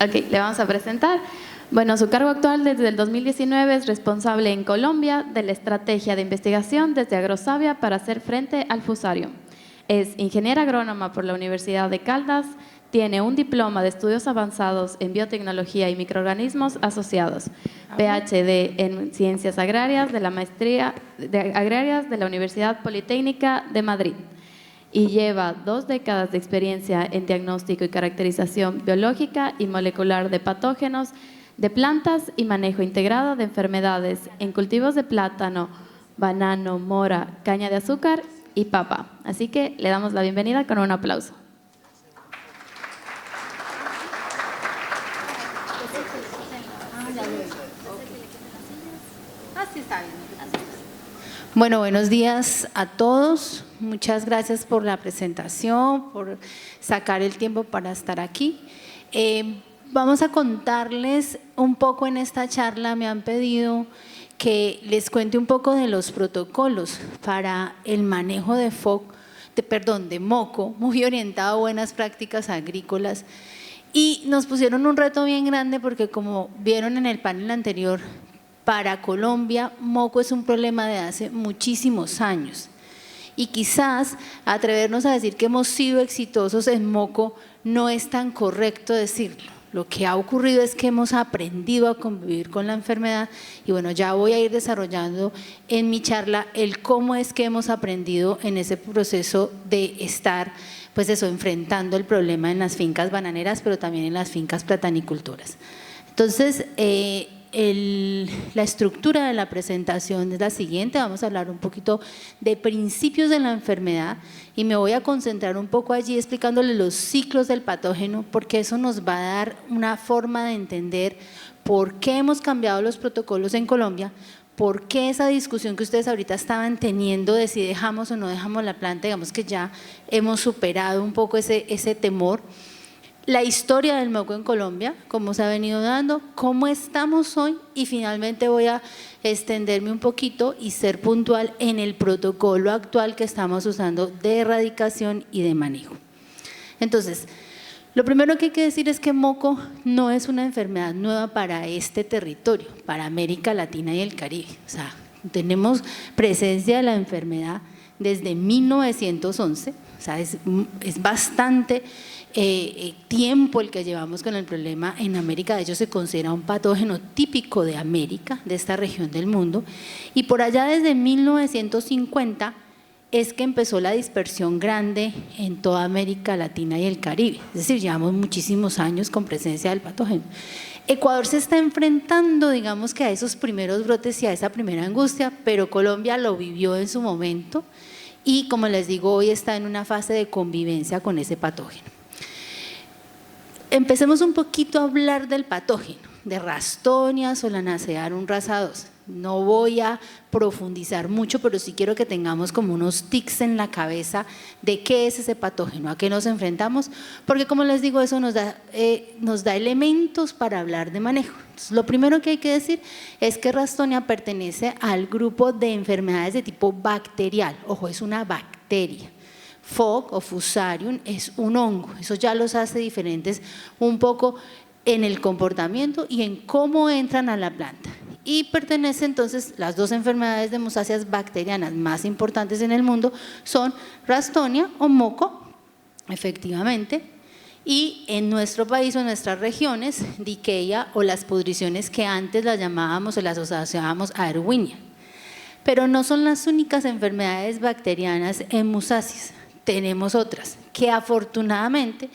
Ok, le vamos a presentar. Bueno, su cargo actual desde el 2019 es responsable en Colombia de la estrategia de investigación desde Agrosavia para hacer frente al fusarium. Es ingeniera agrónoma por la Universidad de Caldas, tiene un diploma de estudios avanzados en biotecnología y microorganismos asociados, PhD en ciencias agrarias de la maestría agrarias de la Universidad Politécnica de Madrid y lleva 2 décadas de experiencia en diagnóstico y caracterización biológica y molecular de patógenos de plantas y manejo integrado de enfermedades en cultivos de plátano, banano, mora, caña de azúcar y papa. Así que le damos la bienvenida con un aplauso. Bueno, buenos días a todos. Muchas gracias por la presentación, por sacar el tiempo para estar aquí. Vamos a contarles un poco en esta charla. Me han pedido que les cuente un poco de los protocolos para el manejo de moco, muy orientado a buenas prácticas agrícolas. Y nos pusieron un reto bien grande porque, como vieron en el panel anterior, para Colombia, moco es un problema de hace muchísimos años y quizás atrevernos a decir que hemos sido exitosos en moco no es tan correcto decirlo. Lo que ha ocurrido es que hemos aprendido a convivir con la enfermedad y bueno, ya voy a ir desarrollando en mi charla el cómo es que hemos aprendido en ese proceso de estar, pues eso, enfrentando el problema en las fincas bananeras, pero también en las fincas platanicultoras. Entonces, la estructura de la presentación es la siguiente. Vamos a hablar un poquito de principios de la enfermedad y me voy a concentrar un poco allí explicándole los ciclos del patógeno, porque eso nos va a dar una forma de entender por qué hemos cambiado los protocolos en Colombia, por qué esa discusión que ustedes ahorita estaban teniendo de si dejamos o no dejamos la planta, digamos que ya hemos superado un poco ese temor. La historia del moco en Colombia, cómo se ha venido dando, cómo estamos hoy y finalmente voy a extenderme un poquito y ser puntual en el protocolo actual que estamos usando de erradicación y de manejo. Entonces, lo primero que hay que decir es que moco no es una enfermedad nueva para este territorio, para América Latina y el Caribe. O sea, tenemos presencia de la enfermedad desde 1911, o sea, es bastante tiempo el que llevamos con el problema en América. De hecho, se considera un patógeno típico de América, de esta región del mundo, y por allá desde 1950 es que empezó la dispersión grande en toda América Latina y el Caribe, es decir, llevamos muchísimos años con presencia del patógeno. Ecuador se está enfrentando, digamos que a esos primeros brotes y a esa primera angustia, pero Colombia lo vivió en su momento y, como les digo, hoy está en una fase de convivencia con ese patógeno. Empecemos un poquito a hablar del patógeno, de Ralstonia solanacearum raza 2. No voy a profundizar mucho, pero sí quiero que tengamos como unos tics en la cabeza de qué es ese patógeno, a qué nos enfrentamos, porque como les digo, eso nos da elementos para hablar de manejo. Entonces, lo primero que hay que decir es que Ralstonia pertenece al grupo de enfermedades de tipo bacterial. Ojo, es una bacteria. Phog o Fusarium es un hongo, eso ya los hace diferentes un poco en el comportamiento y en cómo entran a la planta. Y pertenece entonces, las 2 enfermedades de musáceas bacterianas más importantes en el mundo son Ralstonia o moco, efectivamente, y en nuestro país o en nuestras regiones, Dicheia o las pudriciones que antes las llamábamos o las asociábamos a Erwinia. Pero no son las únicas enfermedades bacterianas en musáceas. Tenemos otras que afortunadamente,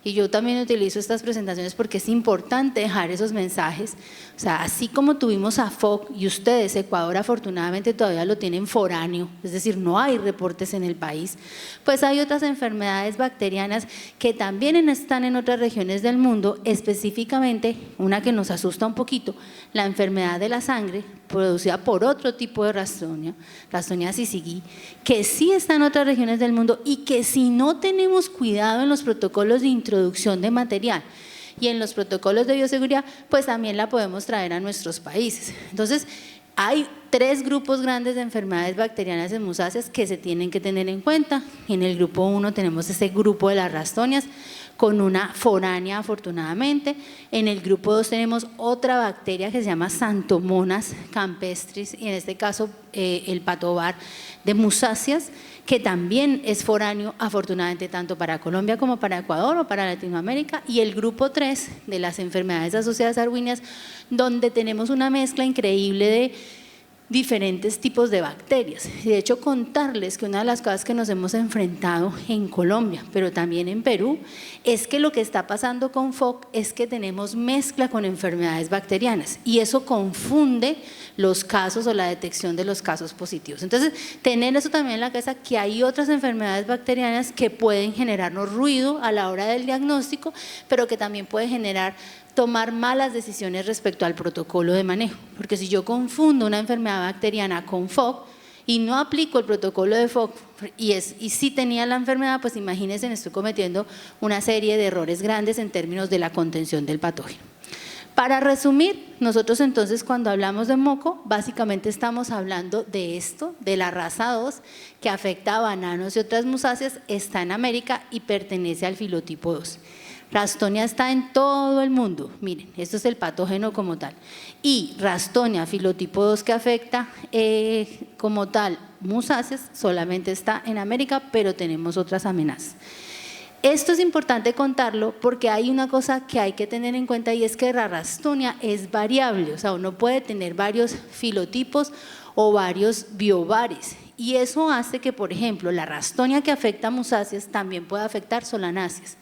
y yo también utilizo estas presentaciones porque es importante dejar esos mensajes, o sea, así como tuvimos a Phog y ustedes, Ecuador afortunadamente todavía lo tienen foráneo, es decir, no hay reportes en el país, pues hay otras enfermedades bacterianas que también están en otras regiones del mundo, específicamente una que nos asusta un poquito, la enfermedad de la sangre producida por otro tipo de Ralstonia syzygiae, que sí está en otras regiones del mundo y que si no tenemos cuidado en los protocolos de introducción de material y en los protocolos de bioseguridad, pues también la podemos traer a nuestros países. Entonces, hay 3 grupos grandes de enfermedades bacterianas en musáceas que se tienen que tener en cuenta. En el grupo 1 tenemos ese grupo de las Ralstonias con una foránea afortunadamente. En el grupo 2 tenemos otra bacteria que se llama Xanthomonas campestris y en este caso el patovar de musáceas, que también es foráneo afortunadamente tanto para Colombia como para Ecuador o para Latinoamérica, y el grupo 3 de las enfermedades asociadas a arwinias, donde tenemos una mezcla increíble de diferentes tipos de bacterias. De hecho, contarles que una de las cosas que nos hemos enfrentado en Colombia, pero también en Perú, es que lo que está pasando con FOC es que tenemos mezcla con enfermedades bacterianas y eso confunde los casos o la detección de los casos positivos. Entonces, tener eso también en la cabeza, que hay otras enfermedades bacterianas que pueden generarnos ruido a la hora del diagnóstico, pero que también pueden generar tomar malas decisiones respecto al protocolo de manejo, porque si yo confundo una enfermedad bacteriana con FOC y no aplico el protocolo de FOC y sí tenía la enfermedad, pues imagínense, estoy cometiendo una serie de errores grandes en términos de la contención del patógeno. Para resumir, nosotros entonces cuando hablamos de moco, básicamente estamos hablando de esto, de la raza 2, que afecta a bananos y otras musáceas, está en América y pertenece al filotipo 2. Ralstonia está en todo el mundo, miren, esto es el patógeno como tal, y Ralstonia filotipo 2 que afecta como tal musáceas solamente está en América, pero tenemos otras amenazas. Esto es importante contarlo porque hay una cosa que hay que tener en cuenta y es que la Ralstonia es variable, o sea, uno puede tener varios filotipos o varios biobares y eso hace que, por ejemplo, la Ralstonia que afecta musáceas también pueda afectar solanáceas.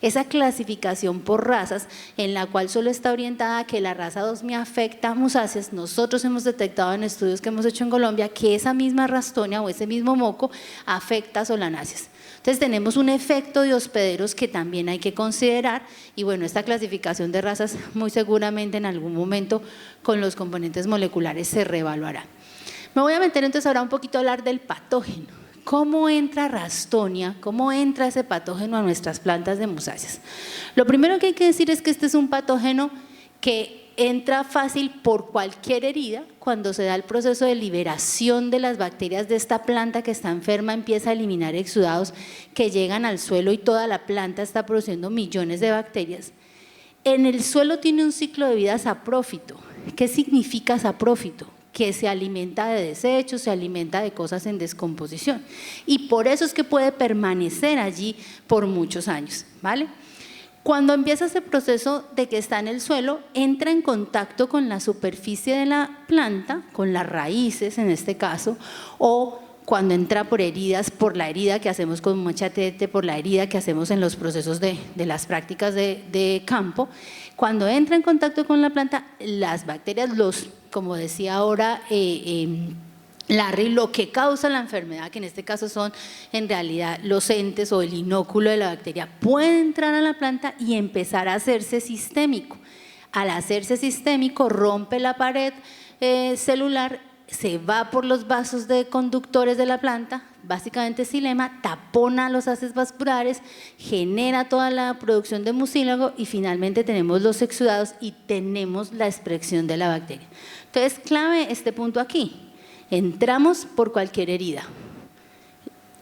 Esa clasificación por razas en la cual solo está orientada a que la raza 2 me afecta a musáceas, nosotros hemos detectado en estudios que hemos hecho en Colombia que esa misma Ralstonia o ese mismo moco afecta a solanáceas. Entonces tenemos un efecto de hospederos que también hay que considerar y bueno, esta clasificación de razas muy seguramente en algún momento con los componentes moleculares se reevaluará. Me voy a meter entonces ahora un poquito a hablar del patógeno. ¿Cómo entra Ralstonia? ¿Cómo entra ese patógeno a nuestras plantas de musáceas? Lo primero que hay que decir es que este es un patógeno que entra fácil por cualquier herida. Cuando se da el proceso de liberación de las bacterias de esta planta que está enferma, empieza a eliminar exudados que llegan al suelo y toda la planta está produciendo millones de bacterias. En el suelo tiene un ciclo de vida saprófito. ¿Qué significa saprófito? Que se alimenta de desechos, se alimenta de cosas en descomposición y por eso es que puede permanecer allí por muchos años, ¿vale? Cuando empieza ese proceso de que está en el suelo, entra en contacto con la superficie de la planta, con las raíces en este caso, o cuando entra por heridas, por la herida que hacemos con mochatete, por la herida que hacemos en los procesos de las prácticas de campo. Cuando entra en contacto con la planta, las bacterias, como decía ahora Larry, lo que causa la enfermedad, que en este caso son en realidad los entes o el inóculo de la bacteria, puede entrar a la planta y empezar a hacerse sistémico. Al hacerse sistémico, rompe la pared celular, se va por los vasos de conductores de la planta, básicamente xilema, tapona los haces vasculares, genera toda la producción de mucílago y finalmente tenemos los exudados y tenemos la expresión de la bacteria. Entonces, clave este punto aquí, entramos por cualquier herida.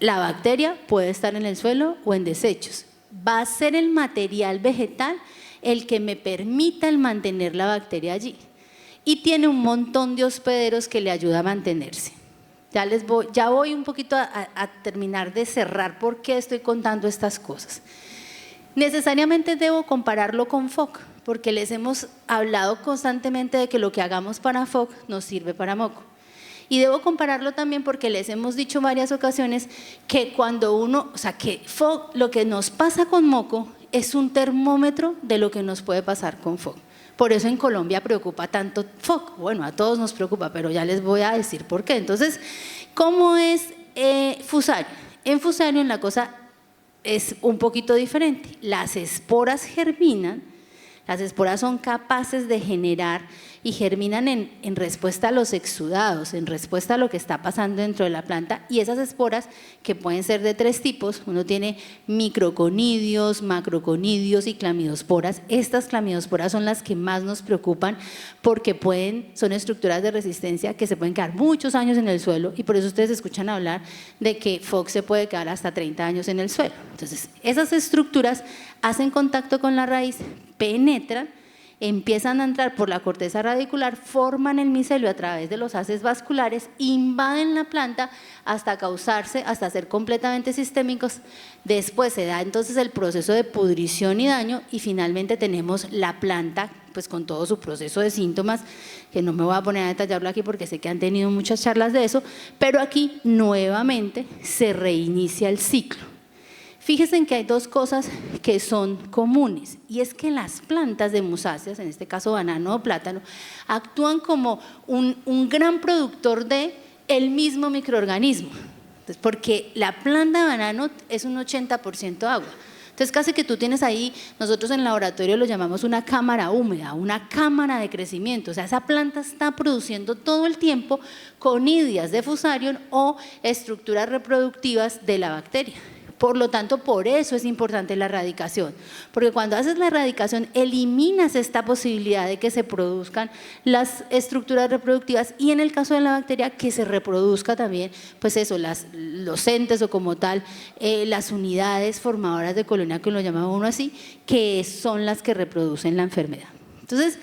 La bacteria puede estar en el suelo o en desechos. Va a ser el material vegetal el que me permita el mantener la bacteria allí. Y tiene un montón de hospederos que le ayuda a mantenerse. Ya voy un poquito a terminar de cerrar por qué estoy contando estas cosas. Necesariamente debo compararlo con FOC, porque les hemos hablado constantemente de que lo que hagamos para FOC nos sirve para moco. Y debo compararlo también porque les hemos dicho en varias ocasiones que que FOC, lo que nos pasa con moco es un termómetro de lo que nos puede pasar con FOC. Por eso en Colombia preocupa tanto FOC. Bueno, a todos nos preocupa, pero ya les voy a decir por qué. Entonces, ¿cómo es Fusarium? En Fusarium la cosa es un poquito diferente. Las esporas germinan, las esporas son capaces de generar y germinan en respuesta a los exudados, en respuesta a lo que está pasando dentro de la planta, y esas esporas, que pueden ser de 3 tipos, uno tiene microconidios, macroconidios y clamidosporas. Estas clamidosporas son las que más nos preocupan porque son estructuras de resistencia que se pueden quedar muchos años en el suelo, y por eso ustedes escuchan hablar de que FOC se puede quedar hasta 30 años en el suelo. Entonces, esas estructuras hacen contacto con la raíz, penetran, empiezan a entrar por la corteza radicular, forman el micelio a través de los haces vasculares, invaden la planta hasta ser completamente sistémicos. Después se da entonces el proceso de pudrición y daño, y finalmente tenemos la planta pues con todo su proceso de síntomas, que no me voy a poner a detallarlo aquí porque sé que han tenido muchas charlas de eso, pero aquí nuevamente se reinicia el ciclo. Fíjense en que hay 2 cosas que son comunes, y es que las plantas de musáceas, en este caso banano o plátano, actúan como un gran productor de el mismo microorganismo. Entonces, porque la planta de banano es un 80% agua. Entonces, casi que tú tienes ahí, nosotros en el laboratorio lo llamamos una cámara húmeda, una cámara de crecimiento. O sea, esa planta está produciendo todo el tiempo conidias de Fusarium o estructuras reproductivas de la bacteria. Por lo tanto, por eso es importante la erradicación, porque cuando haces la erradicación eliminas esta posibilidad de que se produzcan las estructuras reproductivas, y en el caso de la bacteria que se reproduzca también, pues eso, los entes o como tal, las unidades formadoras de colonia, que lo llamamos uno así, que son las que reproducen la enfermedad. Entonces,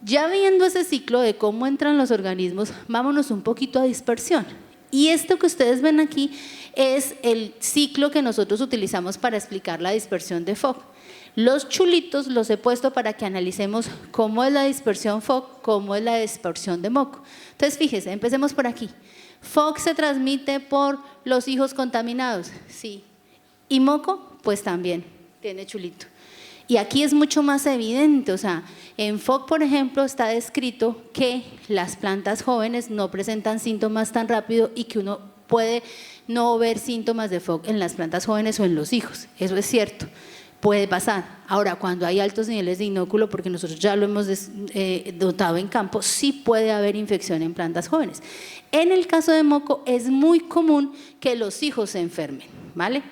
ya viendo ese ciclo de cómo entran los organismos, vámonos un poquito a dispersión. Y esto que ustedes ven aquí es el ciclo que nosotros utilizamos para explicar la dispersión de FOC. Los chulitos los he puesto para que analicemos cómo es la dispersión FOC, cómo es la dispersión de moco. Entonces, fíjense, empecemos por aquí. FOC se transmite por los hijos contaminados, sí. ¿Y moco? Pues también tiene chulito. Y aquí es mucho más evidente, o sea, en FOC, por ejemplo, está descrito que las plantas jóvenes no presentan síntomas tan rápido y que uno puede no ver síntomas de FOC en las plantas jóvenes o en los hijos. Eso es cierto, puede pasar. Ahora, cuando hay altos niveles de inóculo, porque nosotros ya lo hemos notado en campo, sí puede haber infección en plantas jóvenes. En el caso de moco es muy común que los hijos se enfermen, ¿vale?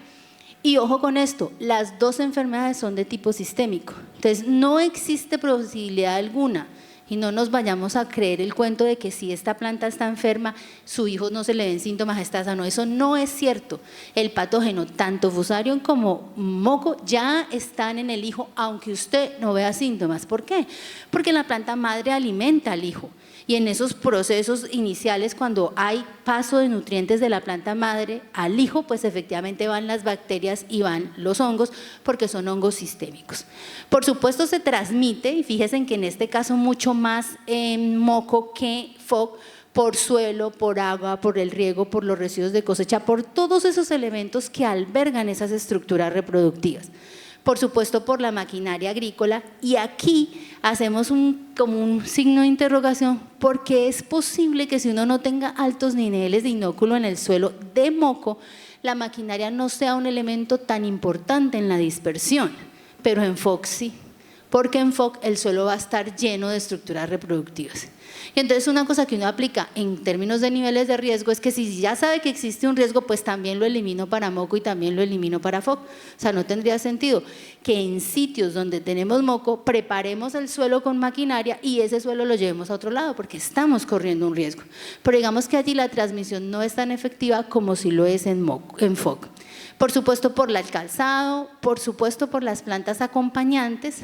Y ojo con esto, las 2 enfermedades son de tipo sistémico, entonces no existe posibilidad alguna, y no nos vayamos a creer el cuento de que si esta planta está enferma, su hijo no se le ven síntomas, está sano. Eso no es cierto. El patógeno, tanto Fusarium como moco, ya están en el hijo, aunque usted no vea síntomas. ¿Por qué? Porque la planta madre alimenta al hijo. Y en esos procesos iniciales, cuando hay paso de nutrientes de la planta madre al hijo, pues efectivamente van las bacterias y van los hongos, porque son hongos sistémicos. Por supuesto se transmite, y fíjense en que en este caso mucho más en moco que FOC, por suelo, por agua, por el riego, por los residuos de cosecha, por todos esos elementos que albergan esas estructuras reproductivas. Por supuesto por la maquinaria agrícola, y aquí hacemos como un signo de interrogación, porque es posible que si uno no tenga altos niveles de inóculo en el suelo de moco, la maquinaria no sea un elemento tan importante en la dispersión, pero en FOC sí, porque en FOC el suelo va a estar lleno de estructuras reproductivas. Y entonces una cosa que uno aplica en términos de niveles de riesgo es que si ya sabe que existe un riesgo, pues también lo elimino para moco y también lo elimino para FOC. O sea, no tendría sentido que en sitios donde tenemos moco preparemos el suelo con maquinaria y ese suelo lo llevemos a otro lado, porque estamos corriendo un riesgo. Pero digamos que allí la transmisión no es tan efectiva como si lo es en FOC. Por supuesto por el calzado, por supuesto por las plantas acompañantes.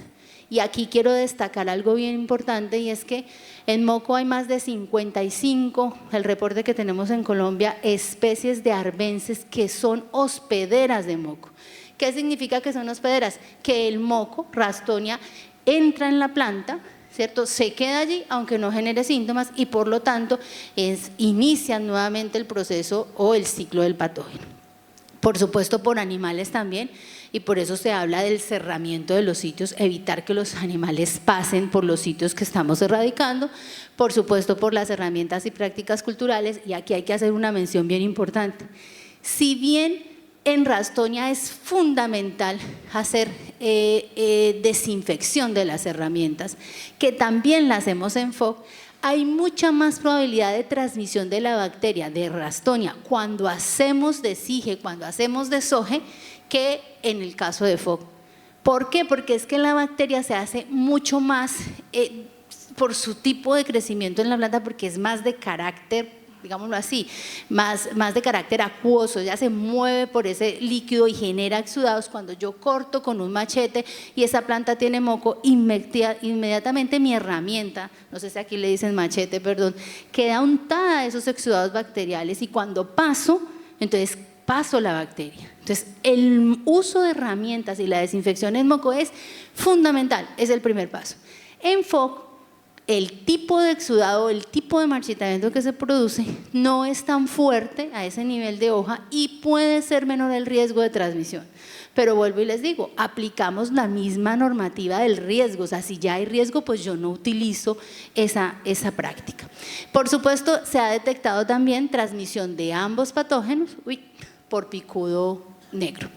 Y aquí quiero destacar algo bien importante, y es que en moco hay más de 55, el reporte que tenemos en Colombia, especies de arbences que son hospederas de moco. ¿Qué significa que son hospederas? Que el moco, Ralstonia, entra en la planta, ¿cierto? Se queda allí aunque no genere síntomas, y por lo tanto inician nuevamente el proceso o el ciclo del patógeno. Por supuesto por animales también, y por eso se habla del cerramiento de los sitios, evitar que los animales pasen por los sitios que estamos erradicando, por supuesto por las herramientas y prácticas culturales, y aquí hay que hacer una mención bien importante. Si bien en Rastoña es fundamental hacer desinfección de las herramientas, que también la hacemos en FOC. Hay mucha más probabilidad de transmisión de la bacteria de Rastoña cuando hacemos desige, cuando hacemos desoje, que en el caso de FOC. ¿Por qué? Porque es que la bacteria se hace mucho más por su tipo de crecimiento en la planta, porque es más de carácter, digámoslo así, más de carácter acuoso, ya se mueve por ese líquido y genera exudados. Cuando yo corto con un machete y esa planta tiene moco, inmediatamente mi herramienta, no sé si aquí le dicen machete, perdón, queda untada de esos exudados bacteriales, y cuando paso, entonces paso la bacteria. Entonces el uso de herramientas y la desinfección en moco es fundamental, es el primer paso. En FOC, el tipo de exudado, el tipo de marchitamiento que se produce no es tan fuerte a ese nivel de hoja y puede ser menor el riesgo de transmisión. Pero vuelvo y les digo, aplicamos la misma normativa del riesgo, o sea, si ya hay riesgo, pues yo no utilizo esa práctica. Por supuesto, se ha detectado también transmisión de ambos patógenos por picudo negro.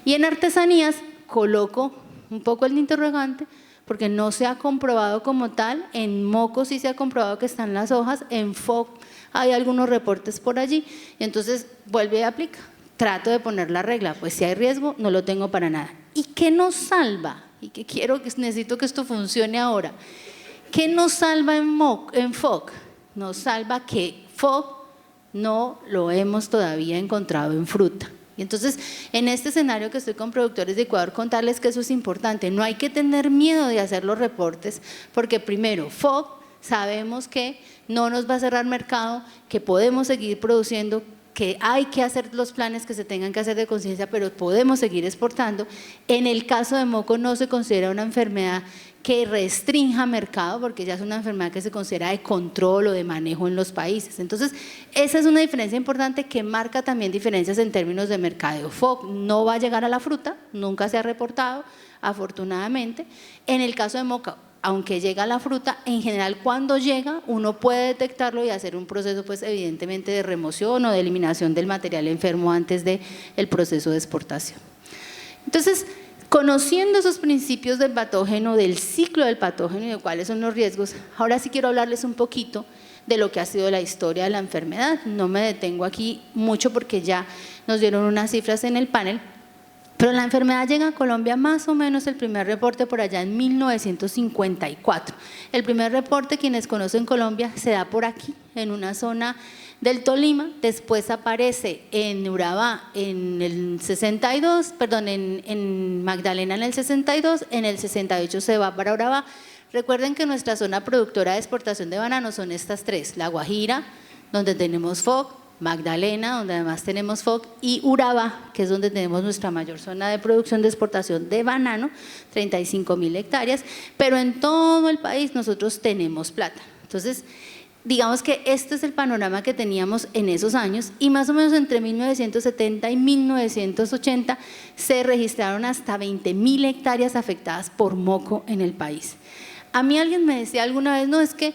Y en artesanías coloco un poco el interrogante, porque no se ha comprobado como tal. En moco sí se ha comprobado que están las hojas, en FOC hay algunos reportes por allí, y entonces vuelve y aplica. Trato de poner la regla, pues si hay riesgo no lo tengo para nada. ¿Y qué nos salva? Y que necesito que esto funcione ahora. ¿Qué nos salva en FOC? Nos salva que FOC no lo hemos todavía encontrado en fruta. Y entonces, en este escenario que estoy con productores de Ecuador, contarles que eso es importante. No hay que tener miedo de hacer los reportes, porque primero, FOC, sabemos que no nos va a cerrar mercado, que podemos seguir produciendo, que hay que hacer los planes que se tengan que hacer de conciencia, pero podemos seguir exportando. En el caso de moco no se considera una enfermedad que restrinja mercado, porque ya es una enfermedad que se considera de control o de manejo en los países. Entonces, esa es una diferencia importante que marca también diferencias en términos de mercadeo. FOC no va a llegar a la fruta, nunca se ha reportado, afortunadamente. En el caso de moco, aunque llega a la fruta, en general cuando llega uno puede detectarlo y hacer un proceso, pues evidentemente de remoción o de eliminación del material enfermo antes del proceso de exportación. Entonces, conociendo esos principios del patógeno, del ciclo del patógeno y de cuáles son los riesgos, ahora sí quiero hablarles un poquito de lo que ha sido la historia de la enfermedad. No me detengo aquí mucho porque ya nos dieron unas cifras en el panel, pero la enfermedad llega a Colombia más o menos el primer reporte por allá en 1954. El primer reporte, quienes conocen Colombia, se da por aquí, en una zona del Tolima, después aparece en Urabá en el 62, perdón, en Magdalena en el 62, en el 68 se va para Urabá. Recuerden que nuestra zona productora de exportación de bananos son estas tres: La Guajira, donde tenemos FOC, Magdalena, donde además tenemos FOC, y Urabá, que es donde tenemos nuestra mayor zona de producción de exportación de banano, 35.000 hectáreas, pero en todo el país nosotros tenemos plata. Entonces, digamos que este es el panorama que teníamos en esos años, y más o menos entre 1970 y 1980 se registraron hasta 20.000 hectáreas afectadas por moco en el país. A mí alguien me decía alguna vez, no, es que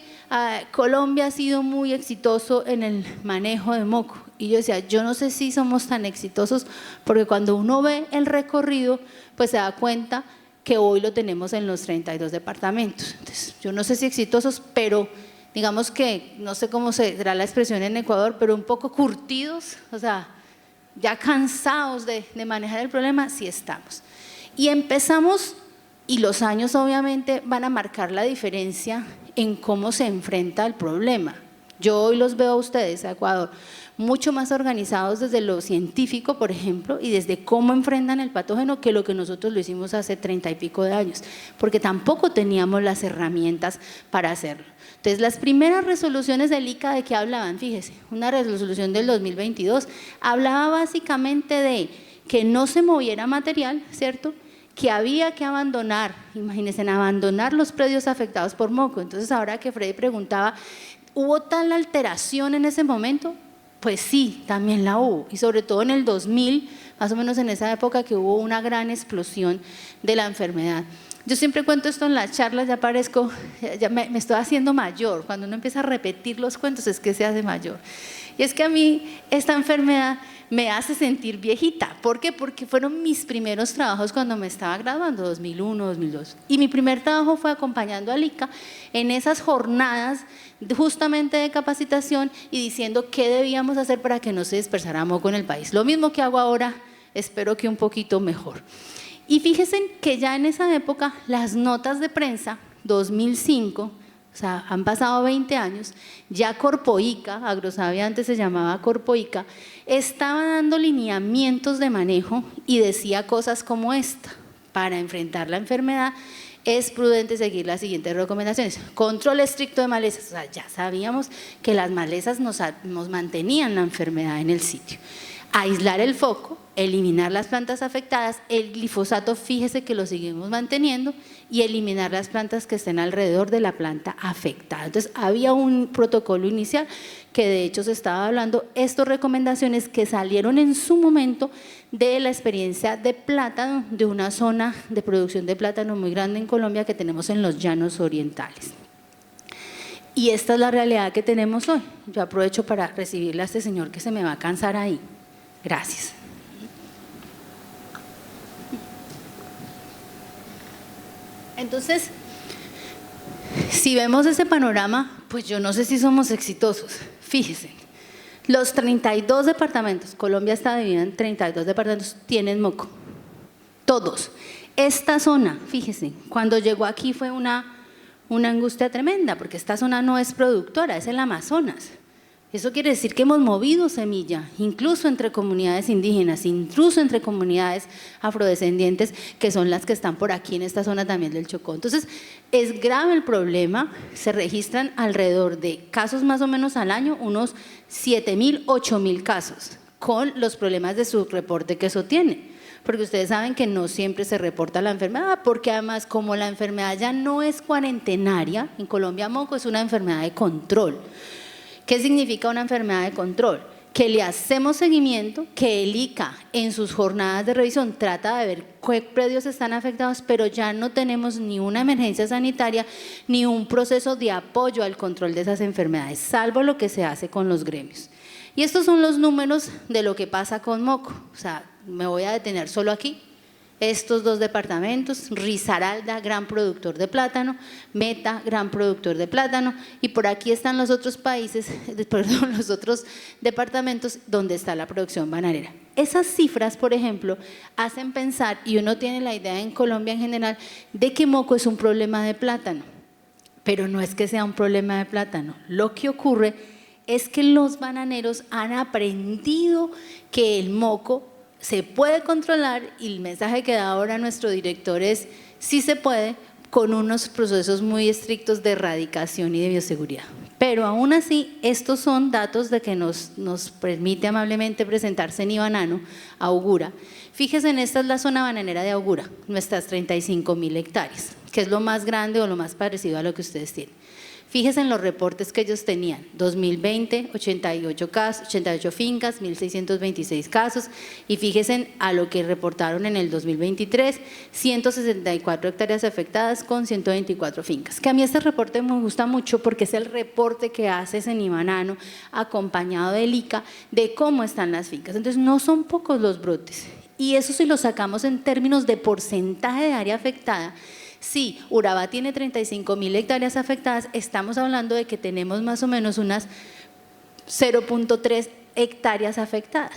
Colombia ha sido muy exitoso en el manejo de moco, y yo decía, yo no sé si somos tan exitosos, porque cuando uno ve el recorrido, pues se da cuenta que hoy lo tenemos en los 32 departamentos. Entonces, yo no sé si exitosos, pero digamos que, no sé cómo será la expresión en Ecuador, pero un poco curtidos, o sea, ya cansados de manejar el problema, sí estamos. Y empezamos, y los años obviamente van a marcar la diferencia en cómo se enfrenta el problema. Yo hoy los veo a ustedes, a Ecuador, mucho más organizados desde lo científico, por ejemplo, y desde cómo enfrentan el patógeno, que lo que nosotros lo hicimos hace 30 y pico de años, porque tampoco teníamos las herramientas para hacerlo. Entonces, las primeras resoluciones del ICA, ¿de qué hablaban? Fíjese, una resolución del 2022 hablaba básicamente de que no se moviera material, ¿cierto?, que había que abandonar, imagínense, abandonar los predios afectados por moco. Entonces, ahora que Freddy preguntaba, ¿hubo tal alteración en ese momento? Pues sí, también la hubo, y sobre todo en el 2000, más o menos en esa época, que hubo una gran explosión de la enfermedad. Yo siempre cuento esto en las charlas, ya parezco, ya me estoy haciendo mayor. Cuando uno empieza a repetir los cuentos es que se hace mayor. Y es que a mí esta enfermedad me hace sentir viejita. ¿Por qué? Porque fueron mis primeros trabajos cuando me estaba graduando, 2001, 2002. Y mi primer trabajo fue acompañando a ICA en esas jornadas justamente de capacitación y diciendo qué debíamos hacer para que no se dispersara moco en el país. Lo mismo que hago ahora, espero que un poquito mejor. Y fíjense que ya en esa época las notas de prensa, 2005, o sea, han pasado 20 años, ya Corpoica, Agrosavia antes se llamaba Corpoica, estaba dando lineamientos de manejo y decía cosas como esta: para enfrentar la enfermedad es prudente seguir las siguientes recomendaciones. Control estricto de malezas, o sea, ya sabíamos que las malezas nos mantenían la enfermedad en el sitio. Aislar el foco, eliminar las plantas afectadas, el glifosato fíjese que lo seguimos manteniendo, y eliminar las plantas que estén alrededor de la planta afectada. Entonces había un protocolo inicial que de hecho se estaba hablando, estas recomendaciones que salieron en su momento de la experiencia de plátano, de una zona de producción de plátano muy grande en Colombia que tenemos en los llanos orientales. Y esta es la realidad que tenemos hoy. Yo aprovecho para recibirle a este señor que se me va a cansar ahí. Gracias. Entonces, si vemos ese panorama, pues yo no sé si somos exitosos. Fíjense, los 32 departamentos, Colombia está dividida en 32 departamentos, tienen moco. Todos. Esta zona, fíjense, cuando llegó aquí fue una angustia tremenda, porque esta zona no es productora, es el Amazonas. Eso quiere decir que hemos movido semilla, incluso entre comunidades indígenas, incluso entre comunidades afrodescendientes, que son las que están por aquí en esta zona también del Chocó. Entonces, es grave el problema, se registran alrededor de casos más o menos al año, unos 7.000, 8.000 casos, con los problemas de subreporte que eso tiene. Porque ustedes saben que no siempre se reporta la enfermedad, porque además como la enfermedad ya no es cuarentenaria, en Colombia moco es una enfermedad de control. ¿Qué significa una enfermedad de control? Que le hacemos seguimiento, que el ICA en sus jornadas de revisión trata de ver qué predios están afectados, pero ya no tenemos ni una emergencia sanitaria ni un proceso de apoyo al control de esas enfermedades, salvo lo que se hace con los gremios. Y estos son los números de lo que pasa con moco. O sea, me voy a detener solo aquí. Estos dos departamentos, Risaralda, gran productor de plátano, Meta, gran productor de plátano, y por aquí están los otros países, perdón, los otros departamentos donde está la producción bananera. Esas cifras, por ejemplo, hacen pensar, y uno tiene la idea en Colombia en general, de que moco es un problema de plátano, pero no es que sea un problema de plátano. Lo que ocurre es que los bananeros han aprendido que el moco se puede controlar, y el mensaje que da ahora nuestro director es sí se puede, con unos procesos muy estrictos de erradicación y de bioseguridad. Pero aún así, estos son datos de que nos permite amablemente presentarse Nibanano, Augura. Fíjense, esta es la zona bananera de Augura, nuestras 35.000 hectáreas, que es lo más grande o lo más parecido a lo que ustedes tienen. Fíjense en los reportes que ellos tenían, 2020, 88 casos, 88 fincas, 1.626 casos, y fíjense a lo que reportaron en el 2023, 164 hectáreas afectadas con 124 fincas. Que a mí este reporte me gusta mucho porque es el reporte que hace Senibanano acompañado del ICA de cómo están las fincas. Entonces no son pocos los brotes, y eso si lo sacamos en términos de porcentaje de área afectada. Sí, Urabá tiene 35.000 hectáreas afectadas, estamos hablando de que tenemos más o menos unas 0.3 hectáreas afectadas.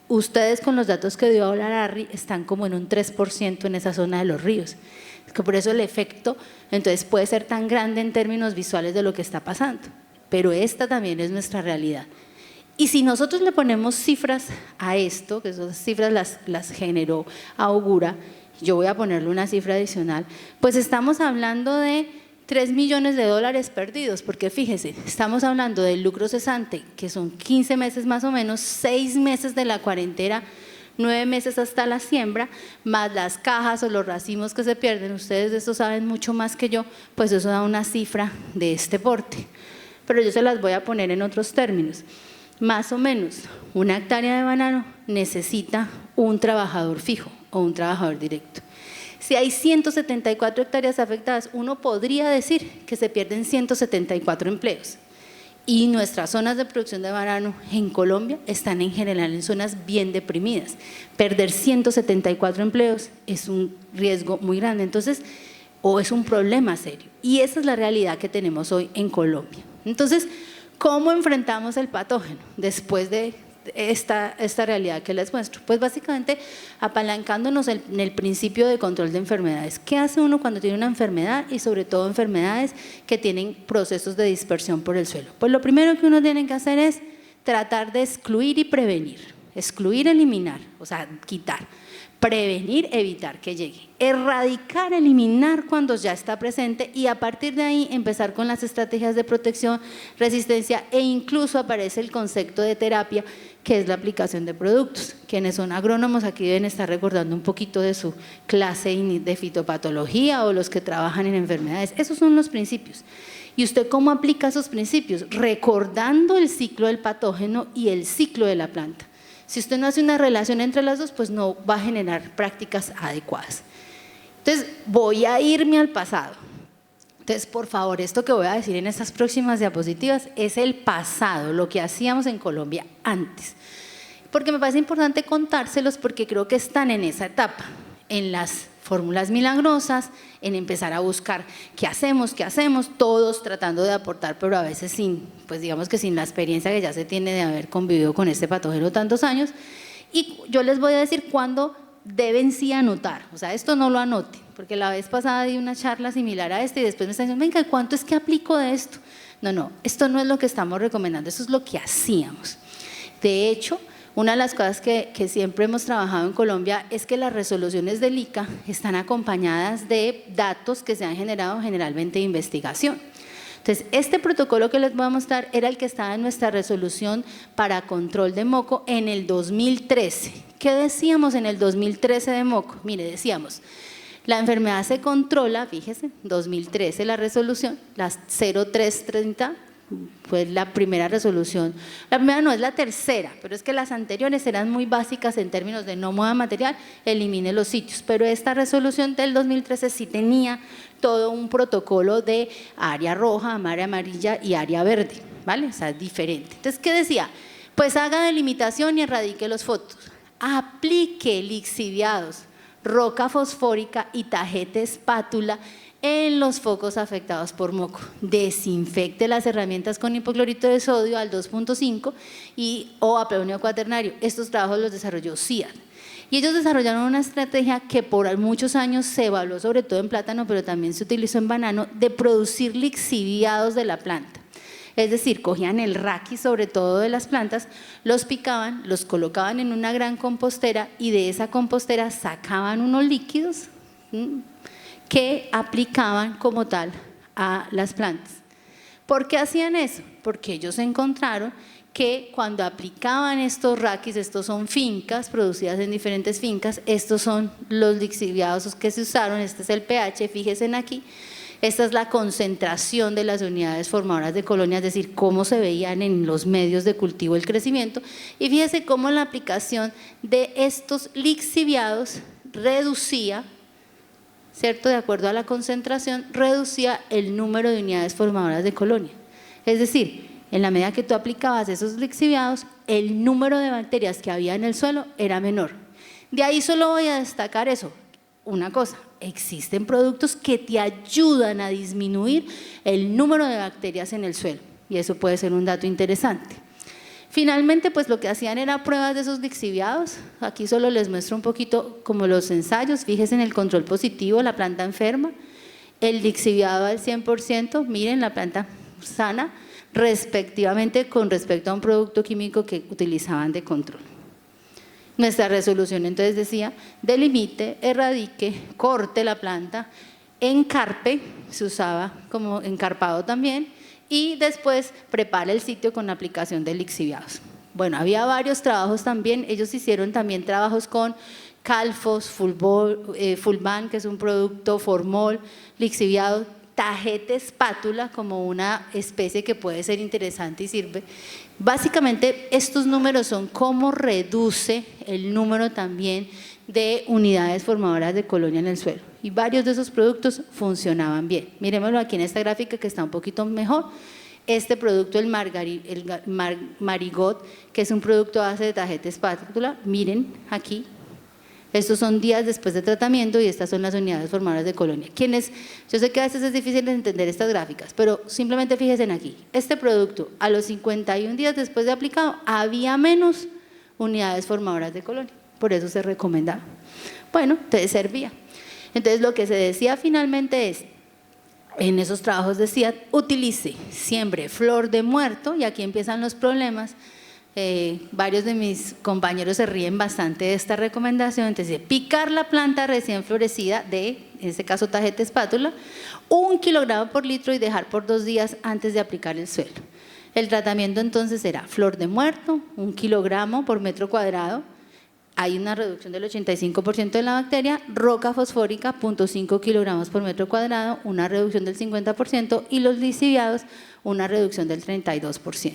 Ustedes con los datos que dio ahora Larry están como en un 3% en esa zona de los ríos. Que por eso el efecto entonces puede ser tan grande en términos visuales de lo que está pasando, pero esta también es nuestra realidad. Y si nosotros le ponemos cifras a esto, que esas cifras las generó Augura, yo voy a ponerle una cifra adicional, pues estamos hablando de 3 millones de dólares perdidos, porque fíjese, estamos hablando del lucro cesante, que son 15 meses más o menos, 6 meses de la cuarentena, 9 meses hasta la siembra, más las cajas o los racimos que se pierden. Ustedes de esto saben mucho más que yo, pues eso da una cifra de este porte, pero yo se las voy a poner en otros términos. Más o menos, una hectárea de banano necesita un trabajador fijo o un trabajador directo. Si hay 174 hectáreas afectadas, uno podría decir que se pierden 174 empleos. Y nuestras zonas de producción de banano en Colombia están en general en zonas bien deprimidas. Perder 174 empleos es un riesgo muy grande, entonces, o es un problema serio. Y esa es la realidad que tenemos hoy en Colombia. Entonces, ¿cómo enfrentamos el patógeno después de esta realidad que les muestro? Pues básicamente apalancándonos en el principio de control de enfermedades. ¿Qué hace uno cuando tiene una enfermedad y sobre todo enfermedades que tienen procesos de dispersión por el suelo? Pues lo primero que uno tiene que hacer es tratar de excluir y prevenir. Excluir, eliminar, o sea, quitar. Prevenir, evitar que llegue. Erradicar, eliminar cuando ya está presente y a partir de ahí empezar con las estrategias de protección, resistencia e incluso aparece el concepto de terapia, que es la aplicación de productos. Quienes son agrónomos aquí deben estar recordando un poquito de su clase de fitopatología o los que trabajan en enfermedades. Esos son los principios. ¿Y usted cómo aplica esos principios? Recordando el ciclo del patógeno y el ciclo de la planta. Si usted no hace una relación entre las dos, pues no va a generar prácticas adecuadas. Entonces, voy a irme al pasado. Entonces, por favor, esto que voy a decir en estas próximas diapositivas es el pasado, lo que hacíamos en Colombia antes. Porque me parece importante contárselos porque creo que están en esa etapa, en las fórmulas milagrosas, en empezar a buscar qué hacemos, todos tratando de aportar, pero a veces sin, pues digamos que sin la experiencia que ya se tiene de haber convivido con este patógeno tantos años. Y yo les voy a decir cuándo deben sí anotar, o sea, esto no lo anote, porque la vez pasada di una charla similar a esta y después me están diciendo, venga, ¿cuánto es que aplico de esto? No, esto no es lo que estamos recomendando, eso es lo que hacíamos. De hecho, una de las cosas que siempre hemos trabajado en Colombia es que las resoluciones del ICA están acompañadas de datos que se han generado generalmente de investigación. Entonces, este protocolo que les voy a mostrar era el que estaba en nuestra resolución para control de moco en el 2013. ¿Qué decíamos en el 2013 de moco? Mire, decíamos, la enfermedad se controla, fíjese, 2013 la resolución, la 0330, fue la primera resolución, la primera no es la tercera, pero es que las anteriores eran muy básicas en términos de no mueva material, elimine los sitios, pero esta resolución del 2013 sí tenía todo un protocolo de área roja, área amarilla y área verde, ¿vale? O sea, diferente. Entonces, ¿qué decía? Pues haga delimitación y erradique los fotos, aplique lixiviados, roca fosfórica y tajete espátula en los focos afectados por moco. Desinfecte las herramientas con hipoclorito de sodio al 2.5 o a peonio cuaternario. Estos trabajos los desarrolló CIAD. Y ellos desarrollaron una estrategia que por muchos años se evaluó sobre todo en plátano, pero también se utilizó en banano, de producir lixiviados de la planta. Es decir, cogían el raquis sobre todo de las plantas, los picaban, los colocaban en una gran compostera y de esa compostera sacaban unos líquidos que aplicaban como tal a las plantas. ¿Por qué hacían eso? Porque ellos encontraron que cuando aplicaban estos raquis, estos son fincas producidas en diferentes fincas, estos son los lixiviados que se usaron, este es el pH, fíjense aquí, esta es la concentración de las unidades formadoras de colonia, es decir, cómo se veían en los medios de cultivo el crecimiento, y fíjense cómo la aplicación de estos lixiviados reducía, ¿cierto? De acuerdo a la concentración, reducía el número de unidades formadoras de colonia. Es decir, en la medida que tú aplicabas esos lixiviados, el número de bacterias que había en el suelo era menor. De ahí solo voy a destacar eso, una cosa, existen productos que te ayudan a disminuir el número de bacterias en el suelo y eso puede ser un dato interesante. Finalmente, pues lo que hacían era pruebas de esos lixiviados. Aquí solo les muestro un poquito como los ensayos. Fíjense en el control positivo, la planta enferma, el lixiviado al 100%, miren la planta sana, respectivamente con respecto a un producto químico que utilizaban de control. Nuestra resolución entonces decía, delimite, erradique, corte la planta, encarpe, se usaba como encarpado también, y después prepara el sitio con la aplicación de lixiviados. Bueno, había varios trabajos también, ellos hicieron también trabajos con Calfos, Fulban, que es un producto formol, lixiviado, tajete espátula como una especie que puede ser interesante y sirve. Básicamente estos números son cómo reduce el número también de unidades formadoras de colonia en el suelo y varios de esos productos funcionaban bien. Miremoslo aquí en esta gráfica que está un poquito mejor. este producto, el Marigot, que es un producto a base de Tajeta espátula. Miren aquí, estos son días después de tratamiento y estas son las unidades formadoras de colonia. Yo sé que a veces es difícil de entender estas gráficas, pero simplemente fíjense aquí. Este producto, a los 51 días después de aplicado, había menos unidades formadoras de colonia. Por eso se recomendaba. Bueno, entonces servía. Entonces lo que se decía finalmente es, en esos trabajos decía, utilice, siembre flor de muerto, y aquí empiezan los problemas. Varios de mis compañeros se ríen bastante de esta recomendación. Entonces, picar la planta recién florecida de, en este caso Tajeta espátula, 1 kilogramo por litro y dejar por 2 días antes de aplicar el suelo. El tratamiento entonces era flor de muerto, 1 kilogramo por metro cuadrado, hay una reducción del 85% de la bacteria, roca fosfórica, 0.5 kilogramos por metro cuadrado, una reducción del 50%, y los lixiviados, una reducción del 32%.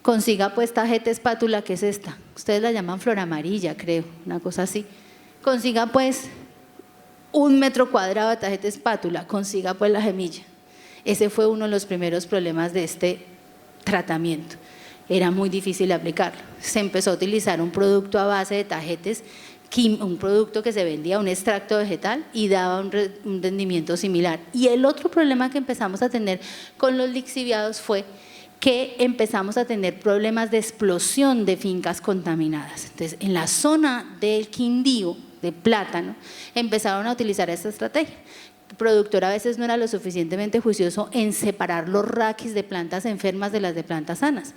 Consiga pues Tajeta espátula, que es esta, ustedes la llaman flor amarilla, creo, una cosa así. Consiga pues 1 metro cuadrado de Tajeta espátula, consiga pues la semilla. Ese fue uno de los primeros problemas de este tratamiento. Era muy difícil aplicarlo. Se empezó a utilizar un producto a base de tajetes, un producto que se vendía, un extracto vegetal, y daba un rendimiento similar. Y el otro problema que empezamos a tener con los lixiviados fue que empezamos a tener problemas de explosión de fincas contaminadas. Entonces, en la zona del Quindío, de Plátano, empezaron a utilizar esta estrategia. El productor a veces no era lo suficientemente juicioso en separar los raquis de plantas enfermas de las de plantas sanas,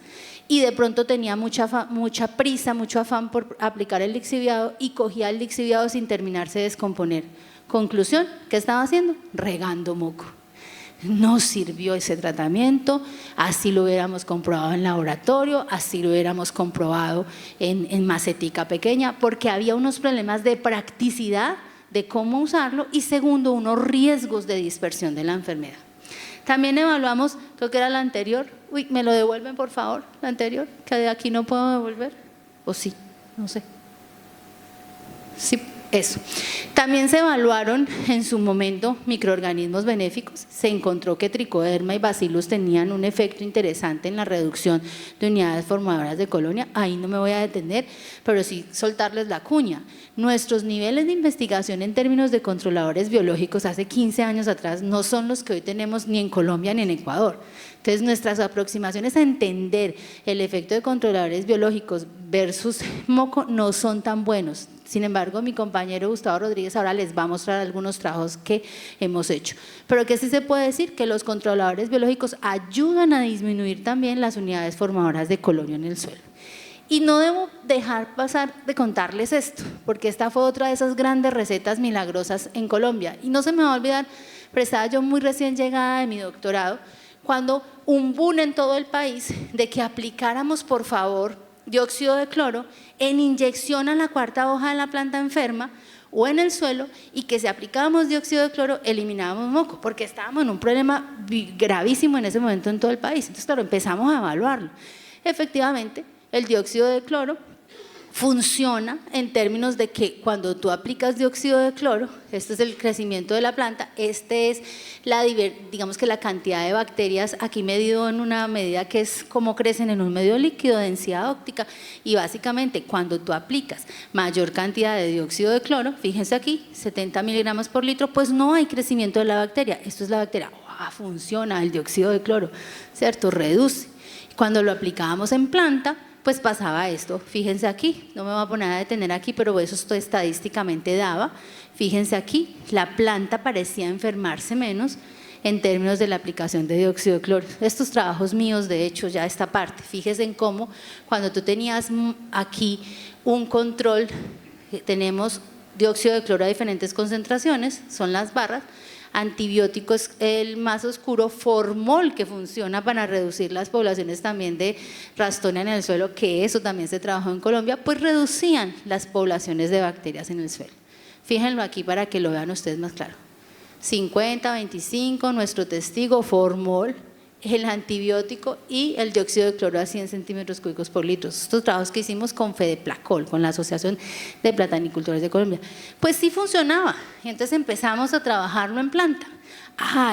y de pronto tenía mucha prisa, mucho afán por aplicar el lixiviado, y cogía el lixiviado sin terminarse de descomponer. Conclusión, ¿qué estaba haciendo? Regando moco. No sirvió ese tratamiento, así lo hubiéramos comprobado en laboratorio, así lo hubiéramos comprobado en macetica pequeña, porque había unos problemas de practicidad de cómo usarlo, y segundo, unos riesgos de dispersión de la enfermedad. También evaluamos, creo que era la anterior, ¿me lo devuelven por favor? La anterior, que de aquí no puedo devolver, o sí, no sé. Sí, eso. También se evaluaron en su momento microorganismos benéficos. Se encontró que Tricoderma y Bacillus tenían un efecto interesante en la reducción de unidades formadoras de colonia. Ahí no me voy a detener, pero sí soltarles la cuña. Nuestros niveles de investigación en términos de controladores biológicos hace 15 años atrás no son los que hoy tenemos ni en Colombia ni en Ecuador. Entonces, nuestras aproximaciones a entender el efecto de controladores biológicos versus moco no son tan buenos. Sin embargo, mi compañero Gustavo Rodríguez ahora les va a mostrar algunos trabajos que hemos hecho. Pero que sí se puede decir que los controladores biológicos ayudan a disminuir también las unidades formadoras de colonia en el suelo. Y no debo dejar pasar de contarles esto, porque esta fue otra de esas grandes recetas milagrosas en Colombia. Y no se me va a olvidar, pero estaba yo muy recién llegada de mi doctorado, cuando un boom en todo el país de que aplicáramos, por favor, dióxido de cloro en inyección a la cuarta hoja de la planta enferma o en el suelo, y que si aplicábamos dióxido de cloro eliminábamos moco, porque estábamos en un problema gravísimo en ese momento en todo el país. Entonces, claro, empezamos a evaluarlo. Efectivamente, el dióxido de cloro funciona en términos de que cuando tú aplicas dióxido de cloro, este es el crecimiento de la planta, este es digamos que la cantidad de bacterias, aquí medido en una medida que es cómo crecen en un medio líquido, densidad óptica, y básicamente cuando tú aplicas mayor cantidad de dióxido de cloro, fíjense aquí, 70 miligramos por litro, pues no hay crecimiento de la bacteria. Esto es la bacteria, funciona el dióxido de cloro, ¿cierto? Reduce. Cuando lo aplicábamos en planta, pues pasaba esto. Fíjense aquí, no me voy a poner a detener aquí, pero eso esto estadísticamente daba. Fíjense aquí, la planta parecía enfermarse menos en términos de la aplicación de dióxido de cloro. Estos trabajos míos, de hecho, ya esta parte, fíjense en cómo cuando tú tenías aquí un control, tenemos dióxido de cloro a diferentes concentraciones, son las barras, antibióticos, el más oscuro, formol, que funciona para reducir las poblaciones también de Ralstonia en el suelo, que eso también se trabajó en Colombia, pues reducían las poblaciones de bacterias en el suelo. Fíjenlo aquí para que lo vean ustedes más claro. 50, 25, nuestro testigo, formol, el antibiótico y el dióxido de cloro a 100 centímetros cúbicos por litro. Estos trabajos que hicimos con Fedeplacol, con la Asociación de Platanicultores de Colombia, pues sí funcionaba. Y entonces empezamos a trabajarlo en planta.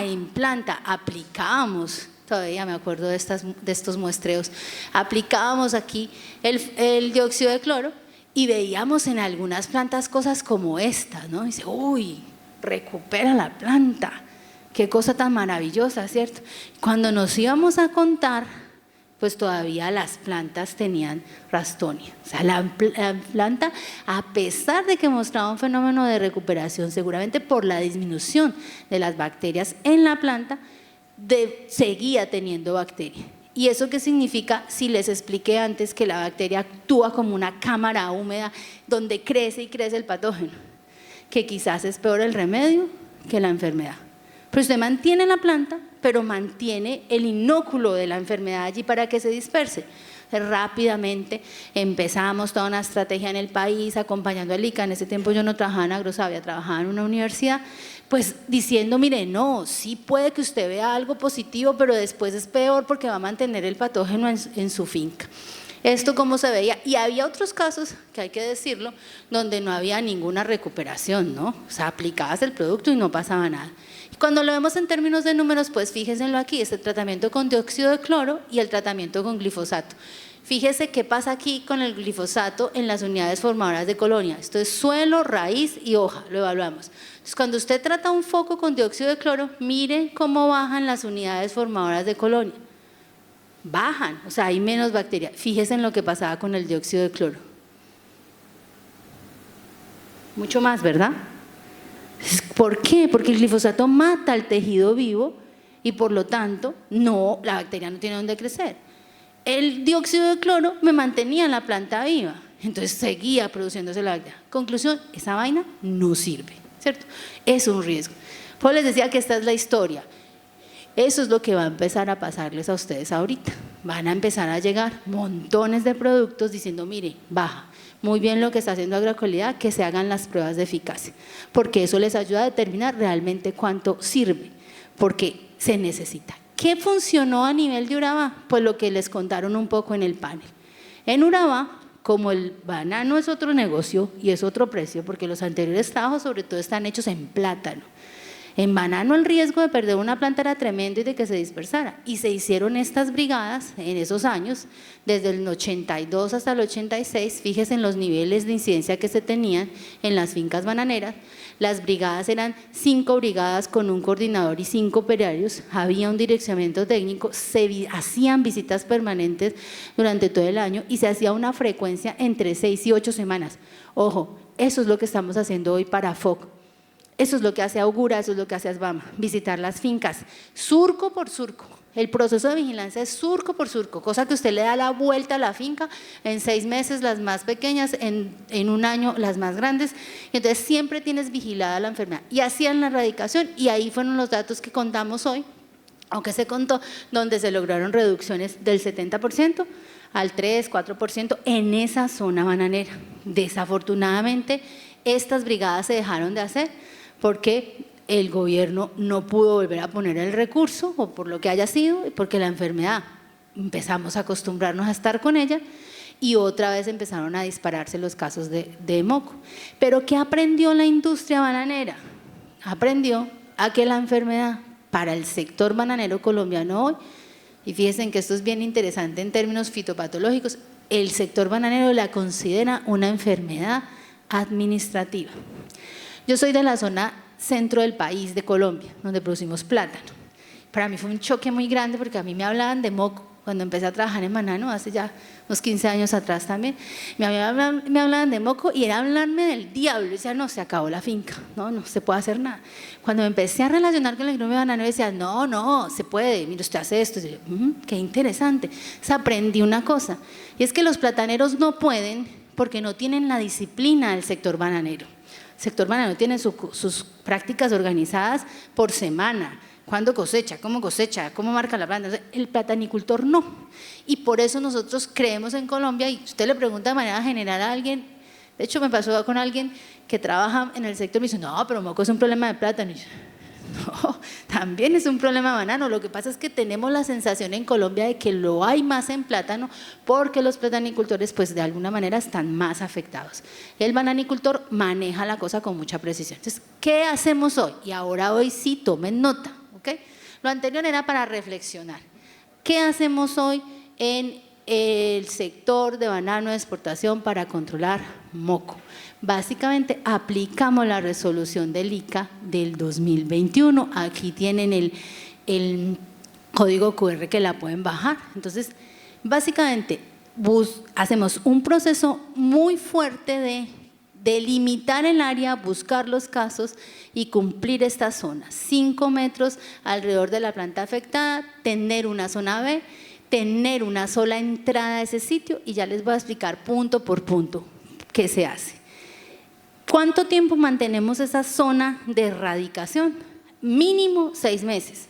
En planta aplicábamos todavía me acuerdo de estos muestreos. Aplicábamos aquí el dióxido de cloro y veíamos en algunas plantas cosas como esta, ¿no? Dice, uy, recupera la planta, qué cosa tan maravillosa, ¿cierto? Cuando nos íbamos a contar, pues todavía las plantas tenían Ralstonia. O sea, la planta, a pesar de que mostraba un fenómeno de recuperación, seguramente por la disminución de las bacterias en la planta, seguía teniendo bacteria. ¿Y eso qué significa? Si les expliqué antes que la bacteria actúa como una cámara húmeda donde crece y crece el patógeno, que quizás es peor el remedio que la enfermedad. Pero usted mantiene la planta, pero mantiene el inóculo de la enfermedad allí para que se disperse. Rápidamente empezamos toda una estrategia en el país acompañando al ICA. En ese tiempo yo no trabajaba en Agrosavia, trabajaba en una universidad, pues diciendo, mire, no, sí puede que usted vea algo positivo, pero después es peor porque va a mantener el patógeno en su finca. Esto cómo se veía, y había otros casos, que hay que decirlo, donde no había ninguna recuperación, ¿no? O sea, aplicabas el producto y no pasaba nada. Cuando lo vemos en términos de números, pues fíjense aquí, es el tratamiento con dióxido de cloro y el tratamiento con glifosato. Fíjese qué pasa aquí con el glifosato en las unidades formadoras de colonia. Esto es suelo, raíz y hoja, lo evaluamos. Entonces, cuando usted trata un foco con dióxido de cloro, mire cómo bajan las unidades formadoras de colonia. Bajan, o sea, hay menos bacterias. Fíjese en lo que pasaba con el dióxido de cloro. Mucho más, ¿verdad? ¿Por qué? Porque el glifosato mata el tejido vivo y por lo tanto la bacteria no tiene dónde crecer. El dióxido de cloro me mantenía en la planta viva, entonces seguía produciéndose la bacteria. Conclusión, esa vaina no sirve, ¿cierto? Es un riesgo. Pues les decía que esta es la historia. Eso es lo que va a empezar a pasarles a ustedes ahorita. Van a empezar a llegar montones de productos diciendo, mire, baja. Muy bien lo que está haciendo Agrocolidad, que se hagan las pruebas de eficacia, porque eso les ayuda a determinar realmente cuánto sirve, porque se necesita. ¿Qué funcionó a nivel de Urabá? Pues lo que les contaron un poco en el panel. En Urabá, como el banano es otro negocio y es otro precio, porque los anteriores trabajos sobre todo están hechos en plátano. En banano el riesgo de perder una planta era tremendo y de que se dispersara. Y se hicieron estas brigadas en esos años, desde el 82 hasta el 86, fíjense en los niveles de incidencia que se tenían en las fincas bananeras. Las brigadas eran 5 brigadas con un coordinador y 5 operarios, había un direccionamiento técnico, se hacían visitas permanentes durante todo el año y se hacía una frecuencia entre 6 y 8 semanas. Ojo, eso es lo que estamos haciendo hoy para FOC. Eso es lo que hace Augura, eso es lo que hace ASBAMA, visitar las fincas, surco por surco. El proceso de vigilancia es surco por surco, cosa que usted le da la vuelta a la finca en 6 meses, las más pequeñas, en un año las más grandes, y entonces siempre tienes vigilada la enfermedad. Y hacían la erradicación y ahí fueron los datos que contamos hoy, aunque se contó, donde se lograron reducciones del 70% al 3, 4% en esa zona bananera. Desafortunadamente, estas brigadas se dejaron de hacer porque el gobierno no pudo volver a poner el recurso o por lo que haya sido, porque la enfermedad empezamos a acostumbrarnos a estar con ella y otra vez empezaron a dispararse los casos de moco. Pero ¿qué aprendió la industria bananera? Aprendió a que la enfermedad para el sector bananero colombiano hoy, y fíjense que esto es bien interesante en términos fitopatológicos, el sector bananero la considera una enfermedad administrativa. Yo soy de la zona centro del país, de Colombia, donde producimos plátano. Para mí fue un choque muy grande porque a mí me hablaban de moco cuando empecé a trabajar en banano, hace ya unos 15 años atrás también. Me hablaban de moco y era hablarme del diablo. Y decía, no, se acabó la finca, no se puede hacer nada. Cuando me empecé a relacionar con el gremio bananero, decía, no, se puede, mira, usted hace esto. Y yo, qué interesante. O sea, aprendí una cosa, y es que los plataneros no pueden porque no tienen la disciplina del sector bananero. El sector bananero tiene sus prácticas organizadas por semana. ¿Cuándo cosecha? ¿Cómo cosecha? ¿Cómo marca la planta? El platanicultor no. Y por eso nosotros creemos en Colombia, y usted le pregunta de manera general a alguien, de hecho me pasó con alguien que trabaja en el sector, me dice, no, pero moco es un problema de plátano. Y yo, no, también es un problema de banano. Lo que pasa es que tenemos la sensación en Colombia de que lo hay más en plátano porque los platanicultores pues de alguna manera están más afectados. El bananicultor maneja la cosa con mucha precisión. Entonces, ¿qué hacemos hoy? Y ahora hoy sí tomen nota, ¿ok? Lo anterior era para reflexionar. ¿Qué hacemos hoy en el sector de banano de exportación para controlar moco? Básicamente aplicamos la resolución del ICA del 2021. Aquí tienen el código QR que la pueden bajar. Entonces, básicamente hacemos un proceso muy fuerte de delimitar el área, buscar los casos y cumplir estas zonas. 5 metros alrededor de la planta afectada, tener una zona B, tener una sola entrada a ese sitio, y ya les voy a explicar punto por punto qué se hace. ¿Cuánto tiempo mantenemos esa zona de erradicación? Mínimo 6 meses.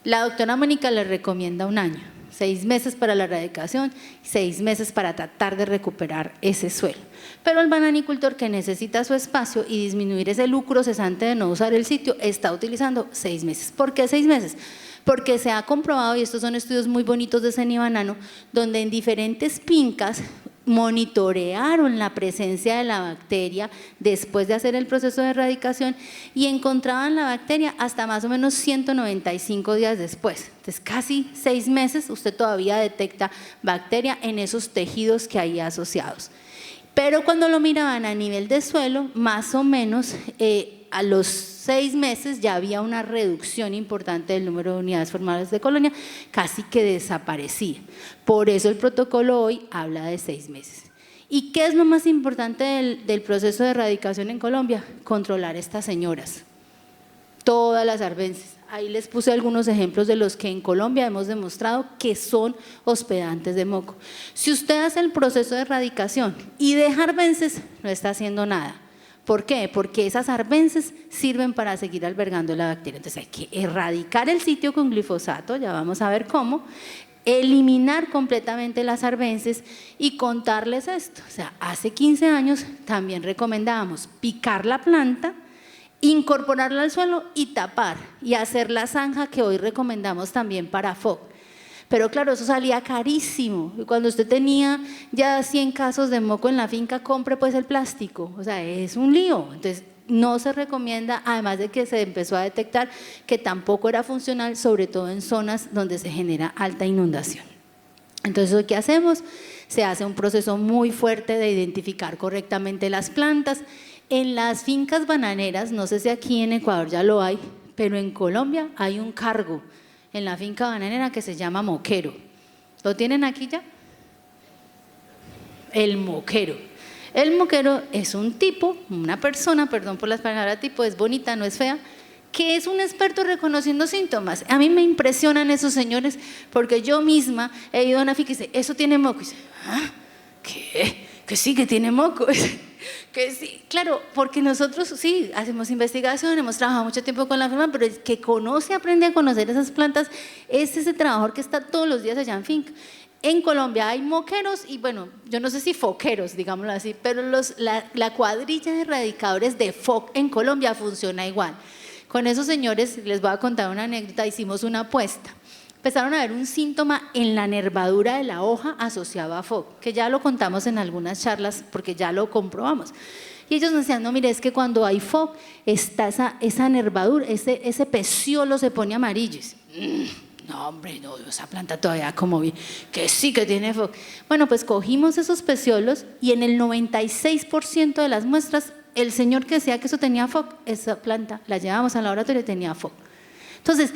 La doctora Mónica les recomienda 1 año. 6 meses para la erradicación, 6 meses para tratar de recuperar ese suelo. Pero el bananicultor que necesita su espacio y disminuir ese lucro cesante de no usar el sitio está utilizando 6 meses. ¿Por qué 6 meses? Porque se ha comprobado, y estos son estudios muy bonitos de Cenibanano, donde en diferentes fincas monitorearon la presencia de la bacteria después de hacer el proceso de erradicación y encontraban la bacteria hasta más o menos 195 días después. Entonces, casi 6 meses usted todavía detecta bacteria en esos tejidos que hay asociados. Pero cuando lo miraban a nivel de suelo, más o menos a los 6 meses ya había una reducción importante del número de unidades formables de colonia, casi que desaparecía. Por eso el protocolo hoy habla de 6 meses. ¿Y qué es lo más importante del proceso de erradicación en Colombia? Controlar estas señoras, todas las arbences. Ahí les puse algunos ejemplos de los que en Colombia hemos demostrado que son hospedantes de moco. Si usted hace el proceso de erradicación y deja arbences, no está haciendo nada. ¿Por qué? Porque esas arbences sirven para seguir albergando la bacteria. Entonces hay que erradicar el sitio con glifosato, ya vamos a ver cómo, eliminar completamente las arbences y contarles esto. O sea, hace 15 años también recomendábamos picar la planta, incorporarla al suelo y tapar y hacer la zanja que hoy recomendamos también para FOC. Pero claro, eso salía carísimo. Y cuando usted tenía ya 100 casos de moco en la finca, compre pues el plástico. O sea, es un lío. Entonces, no se recomienda, además de que se empezó a detectar que tampoco era funcional, sobre todo en zonas donde se genera alta inundación. Entonces, ¿qué hacemos? Se hace un proceso muy fuerte de identificar correctamente las plantas. En las fincas bananeras, no sé si aquí en Ecuador ya lo hay, pero en Colombia hay un cargo en la finca bananera que se llama moquero. ¿Lo tienen aquí ya? El moquero. El moquero es un tipo, una persona, perdón por las palabras tipo, es bonita, no es fea, que es un experto reconociendo síntomas. A mí me impresionan esos señores porque yo misma he ido a una finca y dice, eso tiene moco. Y dice, ¿ah? ¿Qué? Que sí, que tiene moco. Que sí, claro, porque nosotros sí hacemos investigación, hemos trabajado mucho tiempo con la firma, pero el que conoce, aprende a conocer esas plantas, es ese trabajador que está todos los días allá en finca. En Colombia hay moqueros y bueno, yo no sé si foqueros, digámoslo así, pero la cuadrilla de erradicadores de FOC en Colombia funciona igual. Con esos señores, les voy a contar una anécdota, hicimos una apuesta. Empezaron a ver un síntoma en la nervadura de la hoja asociado a FOC, que ya lo contamos en algunas charlas porque ya lo comprobamos. Y ellos nos decían, no, mire, es que cuando hay FOC está esa nervadura, ese peciolo se pone amarillo. No, hombre, no, esa planta todavía como bien, que sí que tiene FOC. Bueno, pues cogimos esos peciolos y en el 96% de las muestras, el señor que decía que eso tenía FOC, esa planta la llevamos al laboratorio y tenía FOC. Entonces,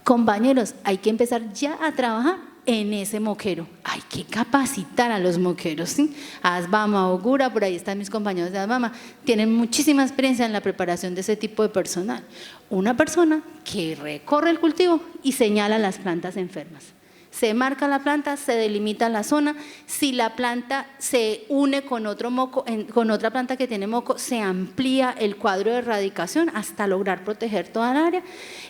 compañeros, hay que empezar ya a trabajar en ese moquero. Hay que capacitar a los moqueros, ¿sí? Asbama, Ogura, por ahí están mis compañeros de Asbama, tienen muchísima experiencia en la preparación de ese tipo de personal. Una persona que recorre el cultivo y señala las plantas enfermas. Se marca la planta, se delimita la zona, si la planta se une con otro moco, con otra planta que tiene moco, se amplía el cuadro de erradicación hasta lograr proteger toda el área.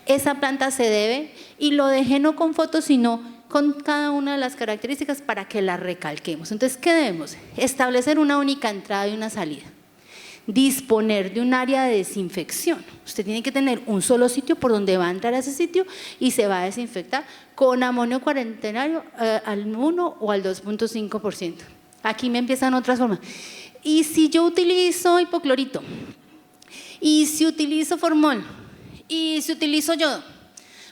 Esa planta se debe, y lo dejé no con fotos, sino con cada una de las características para que la recalquemos. Entonces, ¿qué debemos? Establecer una única entrada y una salida. Disponer de un área de desinfección. Usted tiene que tener un solo sitio por donde va a entrar a ese sitio y se va a desinfectar con amonio cuaternario al 1 o al 2.5%. Aquí me empiezan otras formas. Y si yo utilizo hipoclorito, y si utilizo formol, y si utilizo yodo,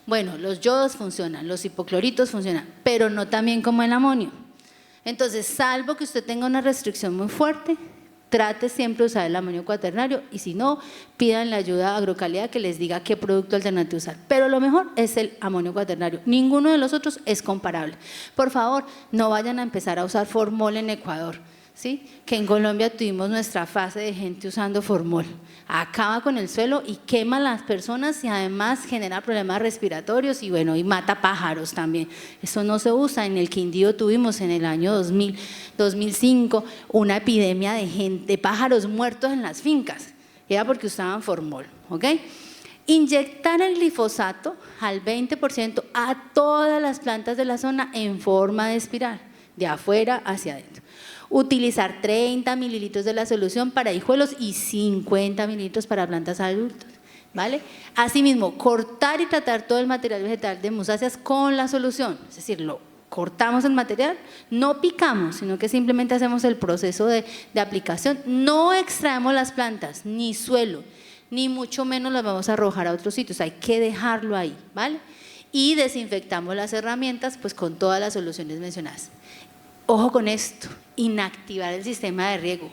Bueno, los yodos funcionan, los hipocloritos funcionan, pero no tan bien como el amonio. Entonces, salvo que usted tenga una restricción muy fuerte, trate siempre de usar el amonio cuaternario y si no, pidan la ayuda a Agrocalidad que les diga qué producto alternativo usar. Pero lo mejor es el amonio cuaternario. Ninguno de los otros es comparable. Por favor, no vayan a empezar a usar formol en Ecuador, ¿sí? Que en Colombia tuvimos nuestra fase de gente usando formol. Acaba con el suelo y quema a las personas y además genera problemas respiratorios y bueno, y mata pájaros también. Eso no se usa. En el Quindío tuvimos en el año 2005 una epidemia de pájaros muertos en las fincas. Era porque usaban formol, ¿ok? Inyectar el glifosato al 20% a todas las plantas de la zona en forma de espiral, de afuera hacia adentro. Utilizar 30 mililitros de la solución para hijuelos y 50 mililitros para plantas adultas, ¿vale? Asimismo, cortar y tratar todo el material vegetal de musáceas con la solución, es decir, lo cortamos el material, no picamos, sino que simplemente hacemos el proceso de aplicación, no extraemos las plantas, ni suelo, ni mucho menos las vamos a arrojar a otros sitios, hay que dejarlo ahí, ¿vale? Y desinfectamos las herramientas pues con todas las soluciones mencionadas. Ojo con esto, inactivar el sistema de riego,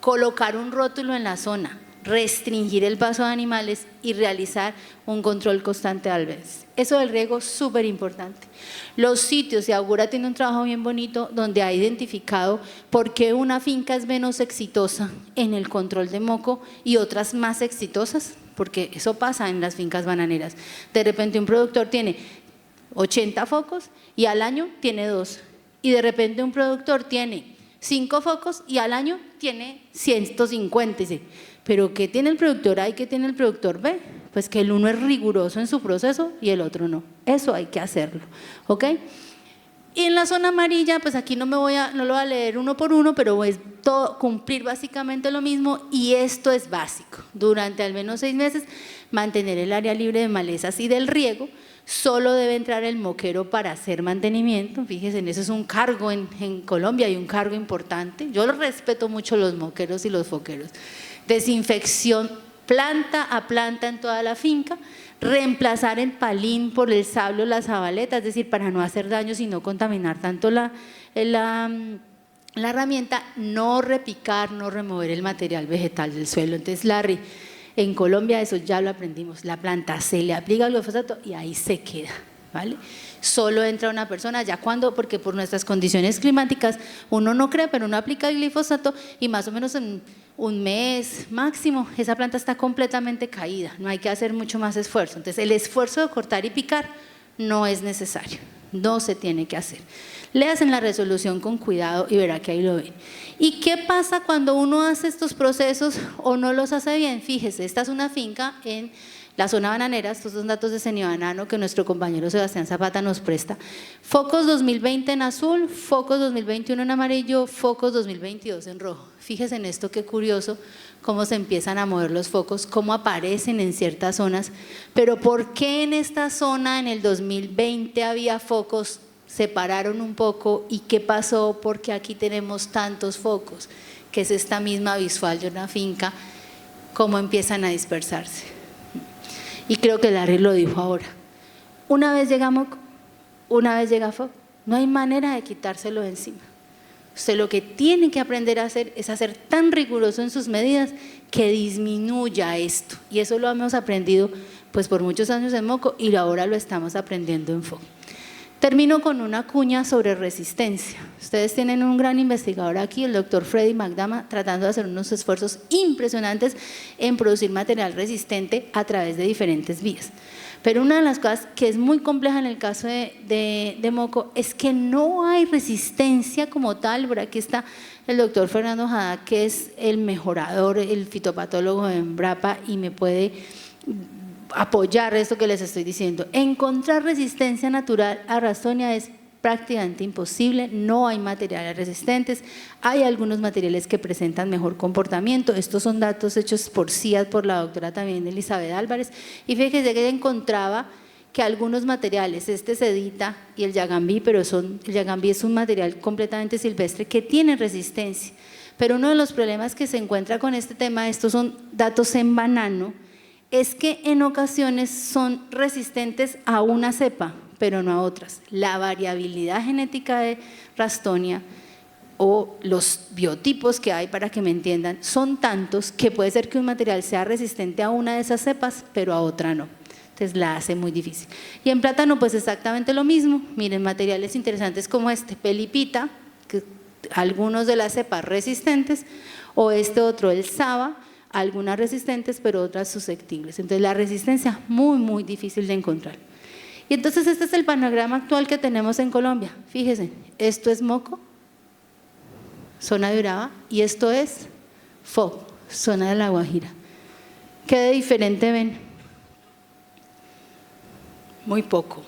colocar un rótulo en la zona, restringir el paso de animales y realizar un control constante de algas. Eso del riego es súper importante. Los sitios, y Augura tiene un trabajo bien bonito donde ha identificado por qué una finca es menos exitosa en el control de moco y otras más exitosas, porque eso pasa en las fincas bananeras. De repente un productor tiene 80 focos y al año tiene 2. Y de repente un productor tiene 5 focos y al año tiene 150. Dice, ¿pero qué tiene el productor A y qué tiene el productor B? Pues que el uno es riguroso en su proceso y el otro no. Eso hay que hacerlo, ¿ok? Y en la zona amarilla, pues aquí no lo voy a leer uno por uno, pero es todo, cumplir básicamente lo mismo y esto es básico. Durante al menos 6 meses, mantener el área libre de malezas y del riego. Solo debe entrar el moquero para hacer mantenimiento, fíjense, eso es un cargo en Colombia, hay un cargo importante, yo respeto mucho los moqueros y los foqueros. Desinfección planta a planta en toda la finca, reemplazar el palín por el sable o la zabaleta, es decir, para no hacer daño y no contaminar tanto la herramienta, no repicar, no remover el material vegetal del suelo. Entonces, Larry, en Colombia eso ya lo aprendimos, la planta se le aplica el glifosato y ahí se queda, ¿vale? Solo entra una persona ya cuando, porque por nuestras condiciones climáticas uno no cree, pero uno aplica el glifosato y más o menos en un mes máximo esa planta está completamente caída, no hay que hacer mucho más esfuerzo. Entonces el esfuerzo de cortar y picar no es necesario, no se tiene que hacer. Léasen la resolución con cuidado y verá que ahí lo ven. ¿Y qué pasa cuando uno hace estos procesos o no los hace bien? Fíjese, esta es una finca en la zona bananera, estos son datos de Cenibanano que nuestro compañero Sebastián Zapata nos presta. Focos 2020 en azul, focos 2021 en amarillo, focos 2022 en rojo. Fíjese en esto, qué curioso, cómo se empiezan a mover los focos, cómo aparecen en ciertas zonas, pero ¿por qué en esta zona en el 2020 había focos? Se pararon un poco y ¿qué pasó? Porque aquí tenemos tantos focos, que es esta misma visual de una finca, cómo empiezan a dispersarse. Y creo que Larry lo dijo ahora, una vez llega moco, una vez llega foco, no hay manera de quitárselo de encima. Usted lo que tiene que aprender a hacer es ser tan riguroso en sus medidas que disminuya esto, y eso lo hemos aprendido pues por muchos años en moco y ahora lo estamos aprendiendo en foco. Termino con una cuña sobre resistencia. Ustedes tienen un gran investigador aquí, el doctor Freddy McDama, tratando de hacer unos esfuerzos impresionantes en producir material resistente a través de diferentes vías. Pero una de las cosas que es muy compleja en el caso de moco es que no hay resistencia como tal. Por aquí está el doctor Fernando Jada, que es el mejorador, el fitopatólogo de Embrapa y me puede apoyar esto que les estoy diciendo. Encontrar resistencia natural a Ralstonia es prácticamente imposible, no hay materiales resistentes, hay algunos materiales que presentan mejor comportamiento. Estos son datos hechos por CIAD, por la doctora también Elizabeth Álvarez, y fíjense que ella encontraba que algunos materiales, este sedita y el yagambí, pero el yagambí es un material completamente silvestre que tiene resistencia, pero uno de los problemas que se encuentra con este tema, estos son datos en banano, es que en ocasiones son resistentes a una cepa, pero no a otras. La variabilidad genética de Ralstonia o los biotipos que hay, para que me entiendan, son tantos que puede ser que un material sea resistente a una de esas cepas, pero a otra no. Entonces la hace muy difícil. Y en plátano pues exactamente lo mismo. Miren, materiales interesantes como este, Pelipita, que algunos de las cepas resistentes, o este otro, el Saba, algunas resistentes pero otras susceptibles. Entonces la resistencia muy difícil de encontrar. Y entonces este es el panorama actual que tenemos en Colombia. Fíjense, esto es Moco, zona de Urabá, y esto es FOC, zona de La Guajira. ¿Qué de diferente ven? Muy poco.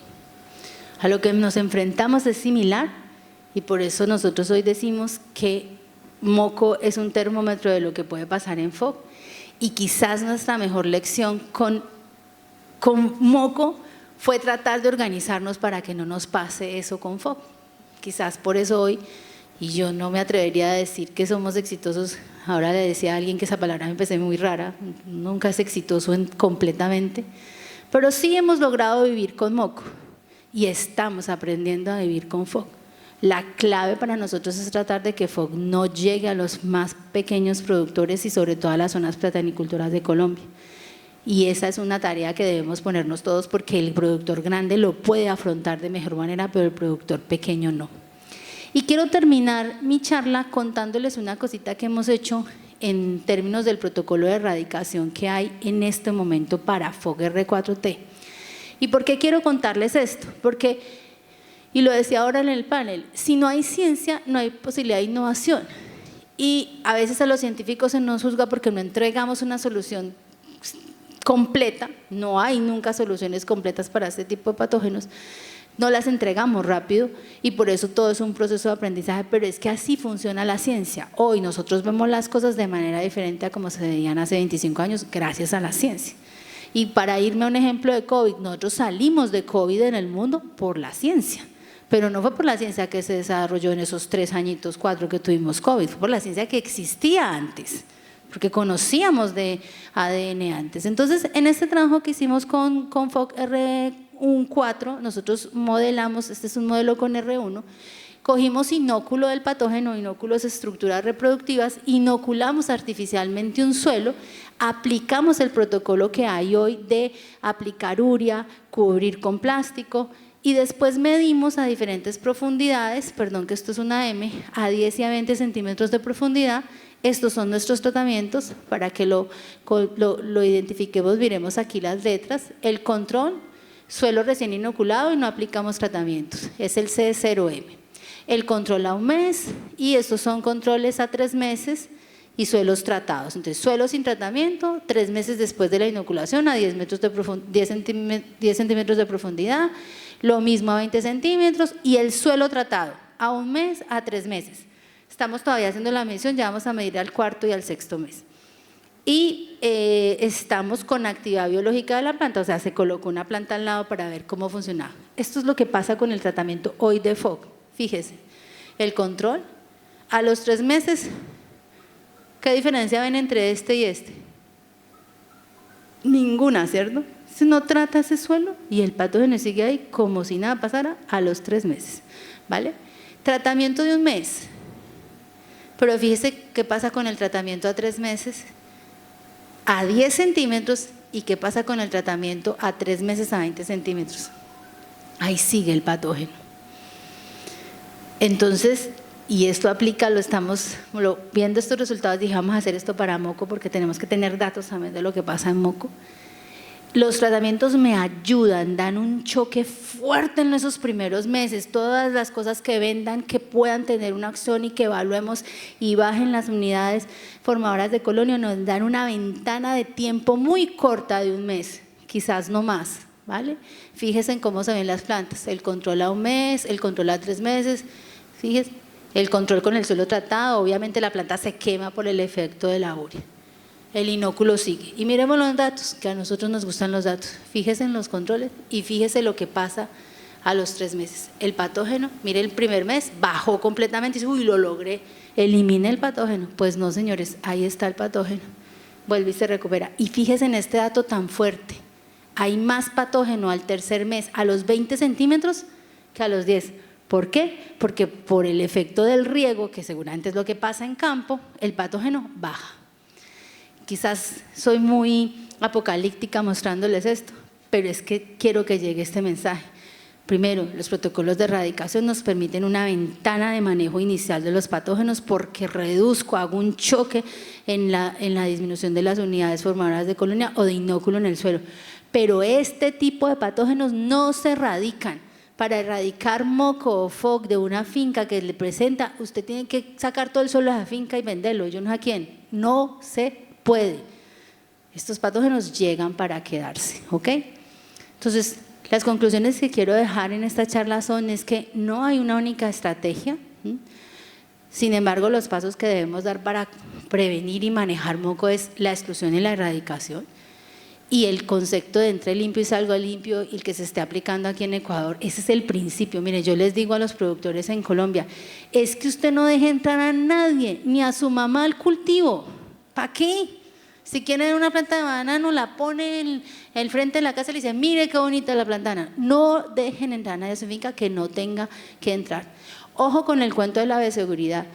A lo que nos enfrentamos es similar, y por eso nosotros hoy decimos que Moco es un termómetro de lo que puede pasar en FOC, y quizás nuestra mejor lección con Moco fue tratar de organizarnos para que no nos pase eso con FOC. Quizás por eso hoy, y yo no me atrevería a decir que somos exitosos, ahora le decía a alguien que esa palabra me parece muy rara, nunca es exitoso completamente, pero sí hemos logrado vivir con Moco y estamos aprendiendo a vivir con FOC. La clave para nosotros es tratar de que FOC no llegue a los más pequeños productores y sobre todo a las zonas platanicultoras de Colombia. Y esa es una tarea que debemos ponernos todos, porque el productor grande lo puede afrontar de mejor manera, pero el productor pequeño no. Y quiero terminar mi charla contándoles una cosita que hemos hecho en términos del protocolo de erradicación que hay en este momento para FOC R4T. ¿Y por qué quiero contarles esto? Porque, y lo decía ahora en el panel, si no hay ciencia, no hay posibilidad de innovación. Y a veces a los científicos se nos juzga porque no entregamos una solución completa, no hay nunca soluciones completas para este tipo de patógenos, no las entregamos rápido y por eso todo es un proceso de aprendizaje, pero es que así funciona la ciencia. Hoy nosotros vemos las cosas de manera diferente a como se veían hace 25 años gracias a la ciencia. Y para irme a un ejemplo de COVID, nosotros salimos de COVID en el mundo por la ciencia, pero no fue por la ciencia que se desarrolló en esos 3 añitos, 4 que tuvimos COVID, fue por la ciencia que existía antes, porque conocíamos de ADN antes. Entonces, en este trabajo que hicimos con FOC R4, nosotros modelamos, este es un modelo con R1, cogimos inóculo del patógeno, inóculos estructuras reproductivas, inoculamos artificialmente un suelo, aplicamos el protocolo que hay hoy de aplicar urea, cubrir con plástico, y después medimos a diferentes profundidades, perdón que esto es una M, a 10 y a 20 centímetros de profundidad. Estos son nuestros tratamientos, para que lo identifiquemos, miremos aquí las letras. El control, suelo recién inoculado y no aplicamos tratamientos, es el C0M. El control a 1 mes, y estos son controles a 3 meses y suelos tratados. Entonces, suelo sin tratamiento, 3 meses después de la inoculación a 10 centímetros de profundidad, lo mismo a 20 centímetros, y el suelo tratado a 1 mes, a 3 meses. Estamos todavía haciendo la medición, ya vamos a medir al 4.º y al 6.º mes. Y estamos con actividad biológica de la planta, o sea, se colocó una planta al lado para ver cómo funcionaba. Esto es lo que pasa con el tratamiento hoy de FOC. Fíjese, el control, a los 3 meses, ¿qué diferencia ven entre este y este? Ninguna, ¿cierto? Si no trata ese suelo y el patógeno sigue ahí como si nada pasara a los 3 meses, ¿vale? Tratamiento de 1 mes. Pero fíjese qué pasa con el tratamiento a 3 meses, a 10 centímetros, y qué pasa con el tratamiento a 3 meses a 20 centímetros. Ahí sigue el patógeno. Entonces, y esto aplica, viendo estos resultados, dije, vamos a hacer esto para Moco porque tenemos que tener datos también de lo que pasa en Moco. Los tratamientos me ayudan, dan un choque fuerte en esos primeros meses. Todas las cosas que vendan, que puedan tener una acción y que evaluemos y bajen las unidades formadoras de colonio, nos dan una ventana de tiempo muy corta de 1 mes, quizás no más, ¿vale? Fíjense en cómo se ven las plantas, el control a 1 mes, el control a 3 meses, fíjense, el control con el suelo tratado, obviamente la planta se quema por el efecto de la urea. El inóculo sigue. Y miremos los datos, que a nosotros nos gustan los datos. Fíjese en los controles y fíjese lo que pasa a los 3 meses. El patógeno, mire, el primer mes bajó completamente y dice, uy, lo logré, elimine el patógeno. Pues no, señores, ahí está el patógeno. vuelve y se recupera. Y fíjese en este dato tan fuerte, hay más patógeno al tercer mes a los 20 centímetros que a los 10. ¿Por qué? Porque por el efecto del riego, que seguramente es lo que pasa en campo, el patógeno baja. Quizás soy muy apocalíptica mostrándoles esto, pero es que quiero que llegue este mensaje. Primero, los protocolos de erradicación nos permiten una ventana de manejo inicial de los patógenos porque reduzco, hago un choque en la disminución de las unidades formadoras de colonia o de inóculo en el suelo. Pero este tipo de patógenos no se erradican. Para erradicar moco o FOC de una finca que le presenta, usted tiene que sacar todo el suelo de la finca y venderlo. Yo no sé a quién. No se puede. Estos patógenos llegan para quedarse, ¿ok? Entonces, las conclusiones que quiero dejar en esta charla son es que no hay una única estrategia. Sin embargo, los pasos que debemos dar para prevenir y manejar moco es la exclusión y la erradicación. Y el concepto de entre limpio y salgo limpio y el que se esté aplicando aquí en Ecuador, ese es el principio. Mire, yo les digo a los productores en Colombia, es que usted no deje entrar a nadie, ni a su mamá al cultivo. ¿Para qué? Si quiere una planta de banano, la pone en el frente de la casa y le dice, mire qué bonita la planta de banano. No dejen entrar a nadie a su finca que no tenga que entrar. Ojo con el cuento de la bioseguridad.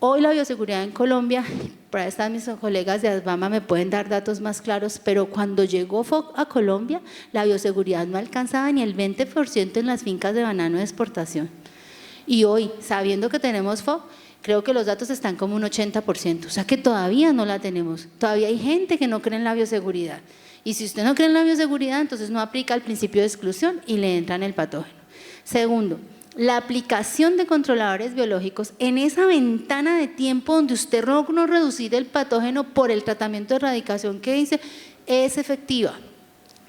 Hoy la bioseguridad en Colombia, para estas mis colegas de ASBAMA me pueden dar datos más claros, pero cuando llegó FOC a Colombia, la bioseguridad no alcanzaba ni el 20% en las fincas de banano de exportación. Y hoy, sabiendo que tenemos FOC, creo que los datos están como un 80%, o sea que todavía no la tenemos. Todavía hay gente que no cree en la bioseguridad. Y si usted no cree en la bioseguridad, entonces no aplica el principio de exclusión y le entra en el patógeno. Segundo, la aplicación de controladores biológicos en esa ventana de tiempo donde usted logró reducir el patógeno por el tratamiento de erradicación que dice es efectiva.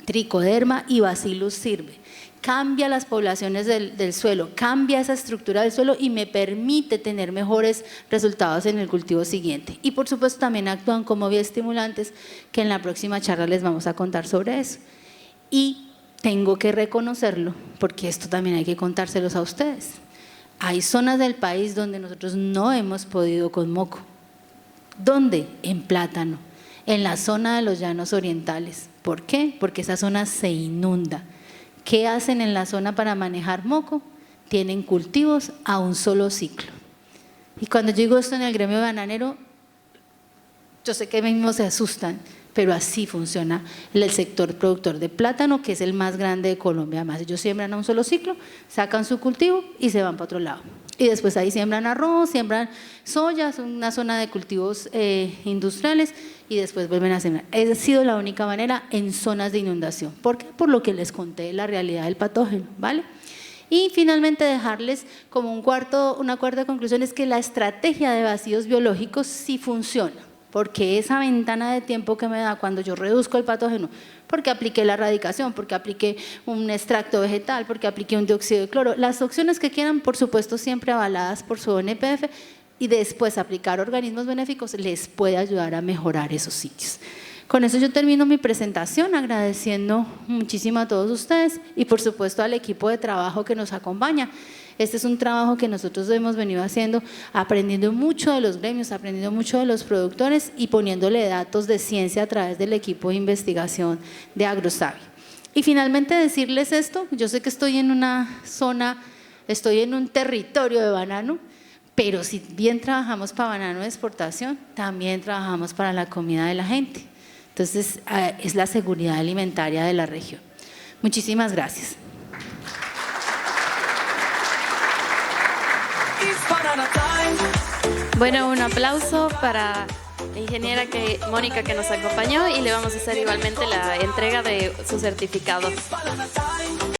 Tricoderma y Bacillus sirve. Cambia las poblaciones del suelo, cambia esa estructura del suelo y me permite tener mejores resultados en el cultivo siguiente. Y por supuesto también actúan como bioestimulantes, que en la próxima charla les vamos a contar sobre eso. Y tengo que reconocerlo, porque esto también hay que contárselos a ustedes. Hay zonas del país donde nosotros no hemos podido con moco. ¿Dónde? En plátano, en la zona de los llanos orientales. ¿Por qué? Porque esa zona se inunda. ¿Qué hacen en la zona para manejar moco? Tienen cultivos a un solo ciclo. Y cuando yo digo esto en el gremio bananero, yo sé que mismos se asustan, pero así funciona el sector productor de plátano, que es el más grande de Colombia. Además, ellos siembran a un solo ciclo, sacan su cultivo y se van para otro lado. Y después ahí siembran arroz, siembran soya, es una zona de cultivos industriales y después vuelven a sembrar. Esa ha sido la única manera en zonas de inundación. ¿Por qué? Por lo que les conté, la realidad del patógeno, ¿vale? Y finalmente dejarles como una cuarta conclusión es que la estrategia de vacíos biológicos sí funciona. Porque esa ventana de tiempo que me da cuando yo reduzco el patógeno, porque apliqué la erradicación, porque apliqué un extracto vegetal, porque apliqué un dióxido de cloro, las opciones que quieran, por supuesto siempre avaladas por su ONPF, y después aplicar organismos benéficos les puede ayudar a mejorar esos sitios. Con eso yo termino mi presentación agradeciendo muchísimo a todos ustedes y por supuesto al equipo de trabajo que nos acompaña. Este es un trabajo que nosotros hemos venido haciendo, aprendiendo mucho de los gremios, aprendiendo mucho de los productores y poniéndole datos de ciencia a través del equipo de investigación de Agrosavia. Y finalmente decirles esto, yo sé que estoy en una zona, estoy en un territorio de banano, pero si bien trabajamos para banano de exportación, también trabajamos para la comida de la gente. Entonces, es la seguridad alimentaria de la región. Muchísimas gracias. Bueno, un aplauso para la ingeniera Mónica que nos acompañó y le vamos a hacer igualmente la entrega de su certificado.